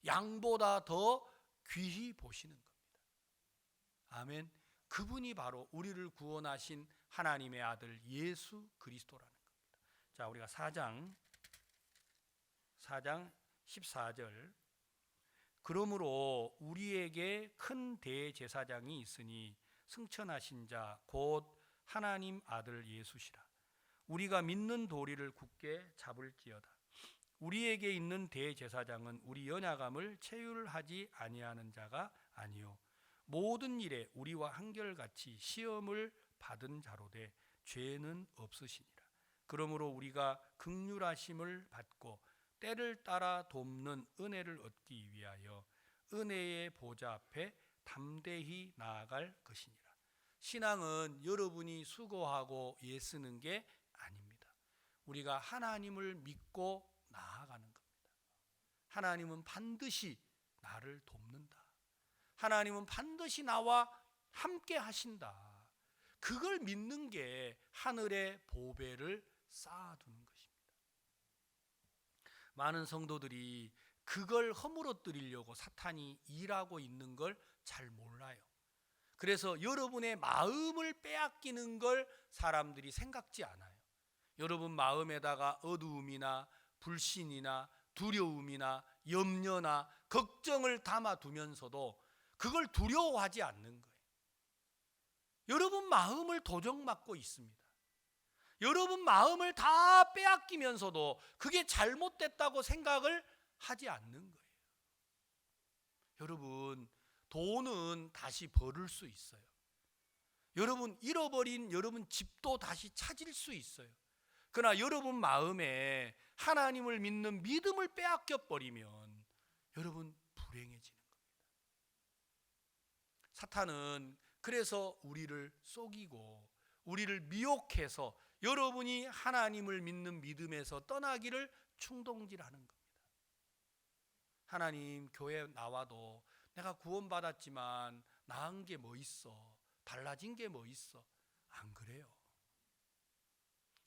양보다 더 귀히 보시는 겁니다. 아멘. 그분이 바로 우리를 구원하신 하나님의 아들 예수 그리스도라는 겁니다. 자, 우리가 4장 14절. 그러므로 우리에게 큰 대제사장이 있으니 승천하신 자 곧 하나님 아들 예수시라. 우리가 믿는 도리를 굳게 잡을지어다. 우리에게 있는 대제사장은 우리 연약함을 체휼하지 아니하는 자가 아니요 모든 일에 우리와 한결같이 시험을 받은 자로되 죄는 없으시니라. 그러므로 우리가 긍휼하심을 받고 때를 따라 돕는 은혜를 얻기 위하여 은혜의 보좌 앞에 담대히 나아갈 것이니라. 신앙은 여러분이 수고하고 애쓰는 게 아닙니다. 우리가 하나님을 믿고 나아가는 겁니다. 하나님은 반드시 나를 돕는다. 하나님은 반드시 나와 함께 하신다. 그걸 믿는 게 하늘의 보배를 쌓아두는 것입니다. 많은 성도들이 그걸 허물어뜨리려고 사탄이 일하고 있는 걸 잘 몰라요. 그래서 여러분의 마음을 빼앗기는 걸 사람들이 생각지 않아요. 여러분 마음에다가 어두움이나 불신이나 두려움이나 염려나 걱정을 담아두면서도 그걸 두려워하지 않는 거예요. 여러분 마음을 도적맞고 있습니다. 여러분 마음을 다 빼앗기면서도 그게 잘못됐다고 생각을 하지 않는 거예요. 여러분, 돈은 다시 벌을 수 있어요. 여러분 잃어버린 여러분 집도 다시 찾을 수 있어요. 그러나 여러분 마음에 하나님을 믿는 믿음을 빼앗겨 버리면 여러분 불행해지는 겁니다. 사탄은 그래서 우리를 속이고 우리를 미혹해서 여러분이 하나님을 믿는 믿음에서 떠나기를 충동질하는 겁니다. 하나님, 교회 나와도 내가 구원받았지만 나은 게 뭐 있어? 달라진 게 뭐 있어? 안 그래요.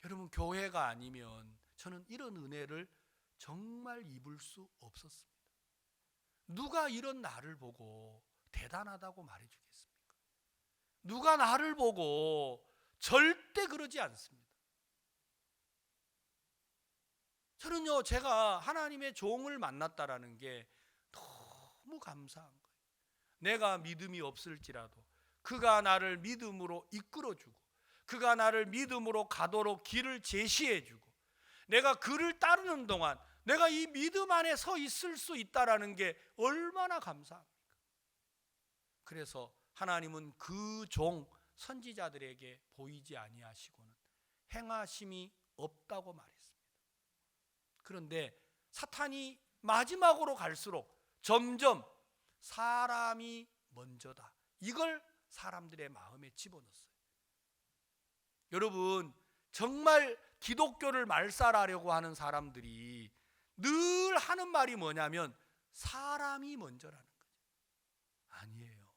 여러분, 교회가 아니면 저는 이런 은혜를 정말 입을 수 없었습니다. 누가 이런 나를 보고 대단하다고 말해주겠습니까? 누가 나를 보고 절대 그러지 않습니다. 저는요, 제가 하나님의 종을 만났다라는 게 너무 감사한 거예요. 내가 믿음이 없을지라도 그가 나를 믿음으로 이끌어주고 그가 나를 믿음으로 가도록 길을 제시해주고 내가 그를 따르는 동안 내가 이 믿음 안에 서 있을 수 있다라는 게 얼마나 감사합니까? 그래서 하나님은 그 종 선지자들에게 보이지 아니하시고는 행하심이 없다고 말했습니다. 그런데 사탄이 마지막으로 갈수록 점점 사람이 먼저다. 이걸 사람들의 마음에 집어넣었어요. 여러분, 정말 기독교를 말살하려고 하는 사람들이 늘 하는 말이 뭐냐면 사람이 먼저라는 거죠. 아니에요.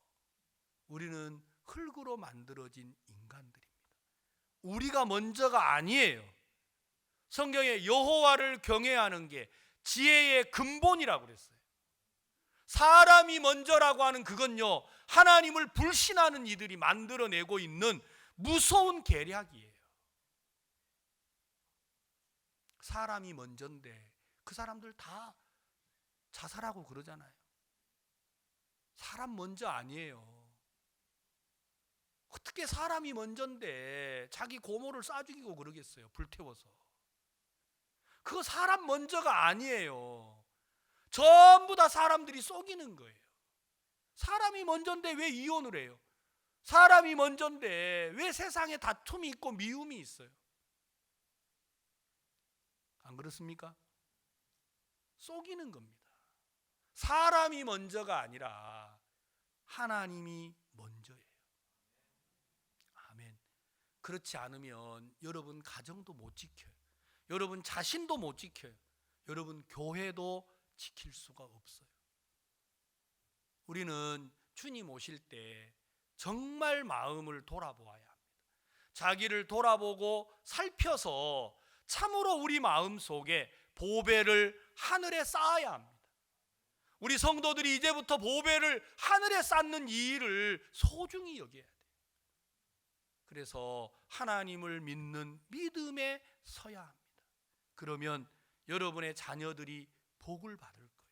우리는 흙으로 만들어진 인간들입니다. 우리가 먼저가 아니에요. 성경에 여호와를 경외하는 게 지혜의 근본이라고 그랬어요. 사람이 먼저라고 하는 그건요, 하나님을 불신하는 이들이 만들어내고 있는 무서운 계략이에요. 사람이 먼저인데 그 사람들 다 자살하고 그러잖아요. 사람 먼저 아니에요. 어떻게 사람이 먼저인데 자기 고모를 쏴 죽이고 그러겠어요, 불태워서. 그거 사람 먼저가 아니에요. 전부 다 사람들이 속이는 거예요. 사람이 먼저인데 왜 이혼을 해요? 사람이 먼저인데 왜 세상에 다툼이 있고 미움이 있어요? 안 그렇습니까? 속이는 겁니다. 사람이 먼저가 아니라 하나님이 먼저예요. 아멘. 그렇지 않으면 여러분 가정도 못 지켜요. 여러분 자신도 못 지켜요. 여러분 교회도 지킬 수가 없어요. 우리는 주님 오실 때 정말 마음을 돌아보아야 합니다. 자기를 돌아보고 살펴서 참으로 우리 마음 속에 보배를 하늘에 쌓아야 합니다. 우리 성도들이 이제부터 보배를 하늘에 쌓는 이 일을 소중히 여겨야 돼요. 그래서 하나님을 믿는 믿음에 서야 합니다. 그러면 여러분의 자녀들이 복을 받을 거예요.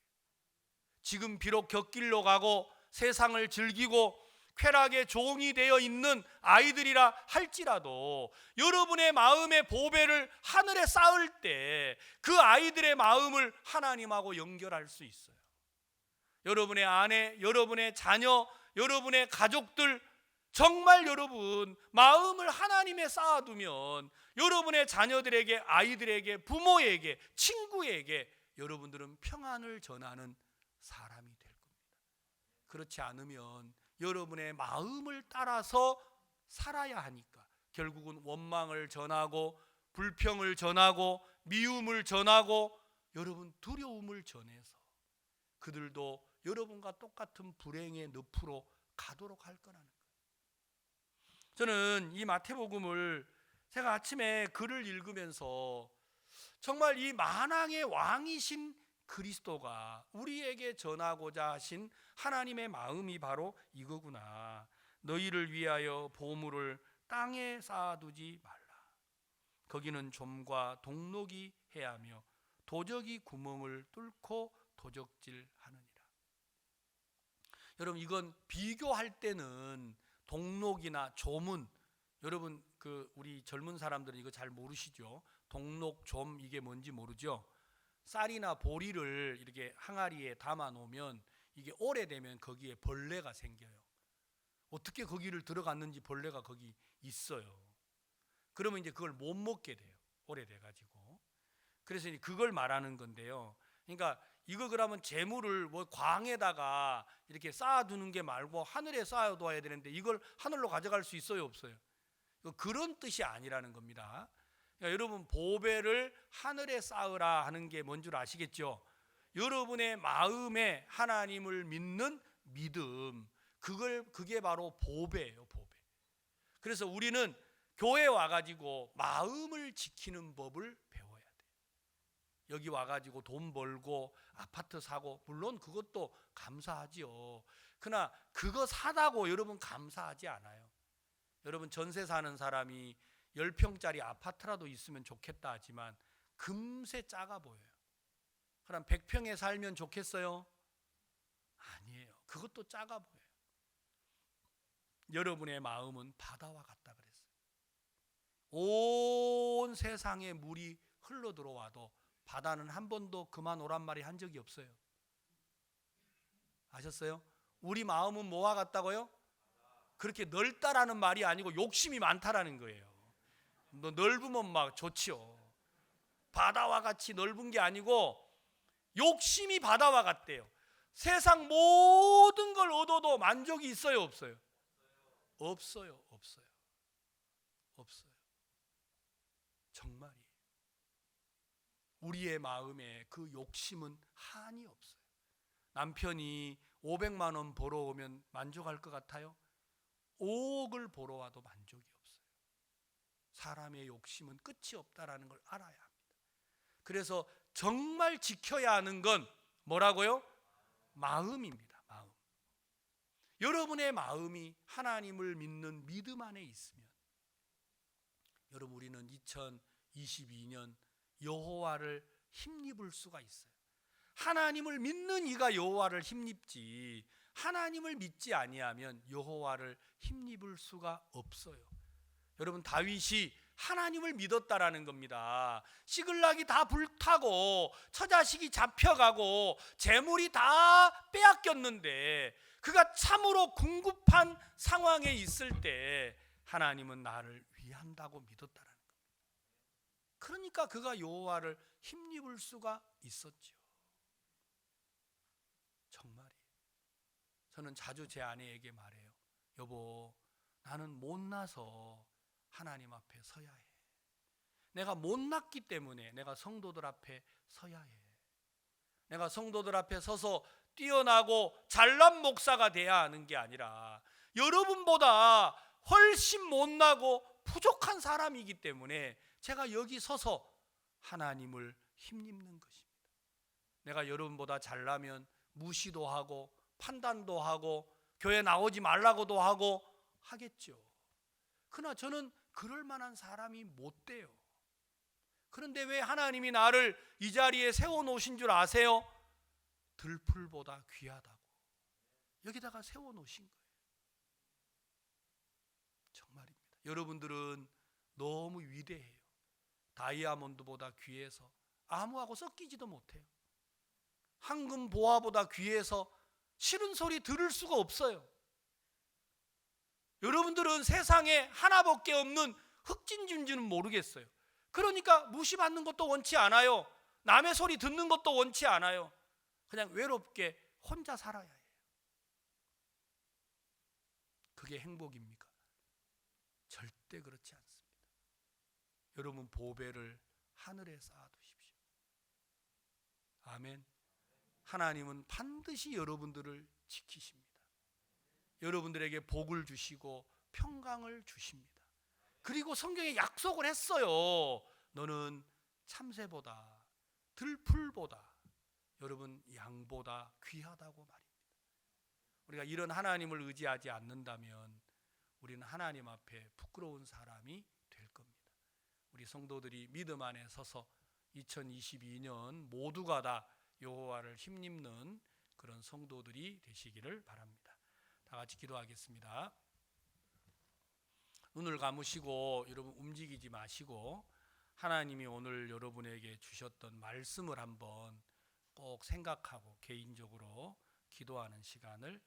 지금 비록 곁길로 가고 세상을 즐기고 쾌락의 종이 되어 있는 아이들이라 할지라도 여러분의 마음의 보배를 하늘에 쌓을 때 그 아이들의 마음을 하나님하고 연결할 수 있어요. 여러분의 아내, 여러분의 자녀, 여러분의 가족들, 정말 여러분 마음을 하나님에 쌓아두면 여러분의 자녀들에게, 아이들에게, 부모에게, 친구에게 여러분들은 평안을 전하는 사람이 될 겁니다. 그렇지 않으면 여러분의 마음을 따라서 살아야 하니까 결국은 원망을 전하고 불평을 전하고 미움을 전하고 여러분 두려움을 전해서 그들도 여러분과 똑같은 불행의 늪으로 가도록 할 거라는 거예요. 저는 이 마태복음을 제가 아침에 글을 읽으면서 정말 이 만왕의 왕이신 그리스도가 우리에게 전하고자 하신 하나님의 마음이 바로 이거구나. 너희를 위하여 보물을 땅에 쌓아두지 말라. 거기는 좀과 동록이 해하며 도적이 구멍을 뚫고 도적질하느니라. 여러분 이건 비교할 때는 동록이나 조문, 여러분 우리 젊은 사람들은 이거 잘 모르시죠? 동록, 좀 이게 뭔지 모르죠? 쌀이나 보리를 이렇게 항아리에 담아 놓으면 이게 오래되면 거기에 벌레가 생겨요. 어떻게 거기를 들어갔는지 벌레가 거기 있어요. 그러면 이제 그걸 못 먹게 돼요. 오래돼 가지고. 그래서 그걸 말하는 건데요. 그러니까 이거 그러면 재물을 뭐 광에다가 이렇게 쌓아두는 게 말고 하늘에 쌓아둬야 되는데 이걸 하늘로 가져갈 수 있어요, 없어요? 그런 뜻이 아니라는 겁니다. 그러니까 여러분 보배를 하늘에 쌓으라 하는 게 뭔 줄 아시겠죠? 여러분의 마음에 하나님을 믿는 믿음, 그게 바로 보배예요, 보배. 그래서 우리는 교회 와가지고 마음을 지키는 법을 배워야 돼요. 여기 와가지고 돈 벌고 아파트 사고 물론 그것도 감사하지요. 그러나 그거 사다고 여러분 감사하지 않아요. 여러분 전세 사는 사람이 10평짜리 아파트라도 있으면 좋겠다 하지만 금세 작아 보여요. 그럼 100평에 살면 좋겠어요? 아니에요. 그것도 작아 보여요. 여러분의 마음은 바다와 같다 그랬어요. 온 세상에 물이 흘러 들어와도 바다는 한 번도 그만 오란 말이 한 적이 없어요. 아셨어요? 우리 마음은 뭐와 같다고요? 그렇게 넓다라는 말이 아니고 욕심이 많다라는 거예요. 너 넓으면 막 좋지요. 바다와 같이 넓은 게 아니고 욕심이 바다와 같대요. 세상 모든 걸 얻어도 만족이 있어요, 없어요? 없어요, 없어요. 없어요. 정말이에요. 우리의 마음에 그 욕심은 한이 없어요. 남편이 500만 원 벌어오면 만족할 것 같아요? 5억을 벌어와도 만족이 없어요. 사람의 욕심은 끝이 없다라는 걸 알아야 합니다. 그래서 정말 지켜야 하는 건 뭐라고요? 마음입니다. 마음. 여러분의 마음이 하나님을 믿는 믿음 안에 있으면, 여러분, 우리는 2022년 여호와를 힘입을 수가 있어요. 하나님을 믿는 이가 여호와를 힘입지, 하나님을 믿지 아니하면 여호와를 힘입을 수가 없어요. 여러분, 다윗이 하나님을 믿었다라는 겁니다. 시글락이 다 불타고 처자식이 잡혀가고 재물이 다 빼앗겼는데 그가 참으로 궁급한 상황에 있을 때 하나님은 나를 위한다고 믿었다라는 겁니다. 그러니까 그가 여호와를 힘입을 수가 있었죠. 정말이에요. 저는 자주 제 아내에게 말해요. 여보, 나는 못나서 하나님 앞에 서야 해. 내가 못났기 때문에 내가 성도들 앞에 서야 해. 내가 성도들 앞에 서서 뛰어나고 잘난 목사가 돼야 하는 게 아니라 여러분보다 훨씬 못나고 부족한 사람이기 때문에 제가 여기 서서 하나님을 힘입는 것입니다. 내가 여러분보다 잘나면 무시도 하고 판단도 하고 교회 나오지 말라고도 하고 하겠죠. 그러나 저는 그럴 만한 사람이 못 돼요. 그런데 왜 하나님이 나를 이 자리에 세워놓으신 줄 아세요? 들풀보다 귀하다고 여기다가 세워놓으신 거예요. 정말입니다. 여러분들은 너무 위대해요. 다이아몬드보다 귀해서 아무하고 섞이지도 못해요. 황금 보화보다 귀해서 싫은 소리 들을 수가 없어요. 여러분들은 세상에 하나밖에 없는 흑진주인지는 모르겠어요. 그러니까 무시받는 것도 원치 않아요. 남의 소리 듣는 것도 원치 않아요. 그냥 외롭게 혼자 살아야 해요. 그게 행복입니까? 절대 그렇지 않습니다. 여러분, 보배를 하늘에 쌓아두십시오. 아멘. 하나님은 반드시 여러분들을 지키십니다. 여러분들에게 복을 주시고 평강을 주십니다. 그리고 성경에 약속을 했어요. 너는 참새보다 들풀보다 여러분 양보다 귀하다고 말입니다. 우리가 이런 하나님을 의지하지 않는다면 우리는 하나님 앞에 부끄러운 사람이 될 겁니다. 우리 성도들이 믿음 안에 서서 2022년 모두가 다 여호와를 힘입는 그런 성도들이 되시기를 바랍니다. 다 같이 기도하겠습니다. 눈을 감으시고 여러분 움직이지 마시고 하나님이 오늘 여러분에게 주셨던 말씀을 한번 꼭 생각하고 개인적으로 기도하는 시간을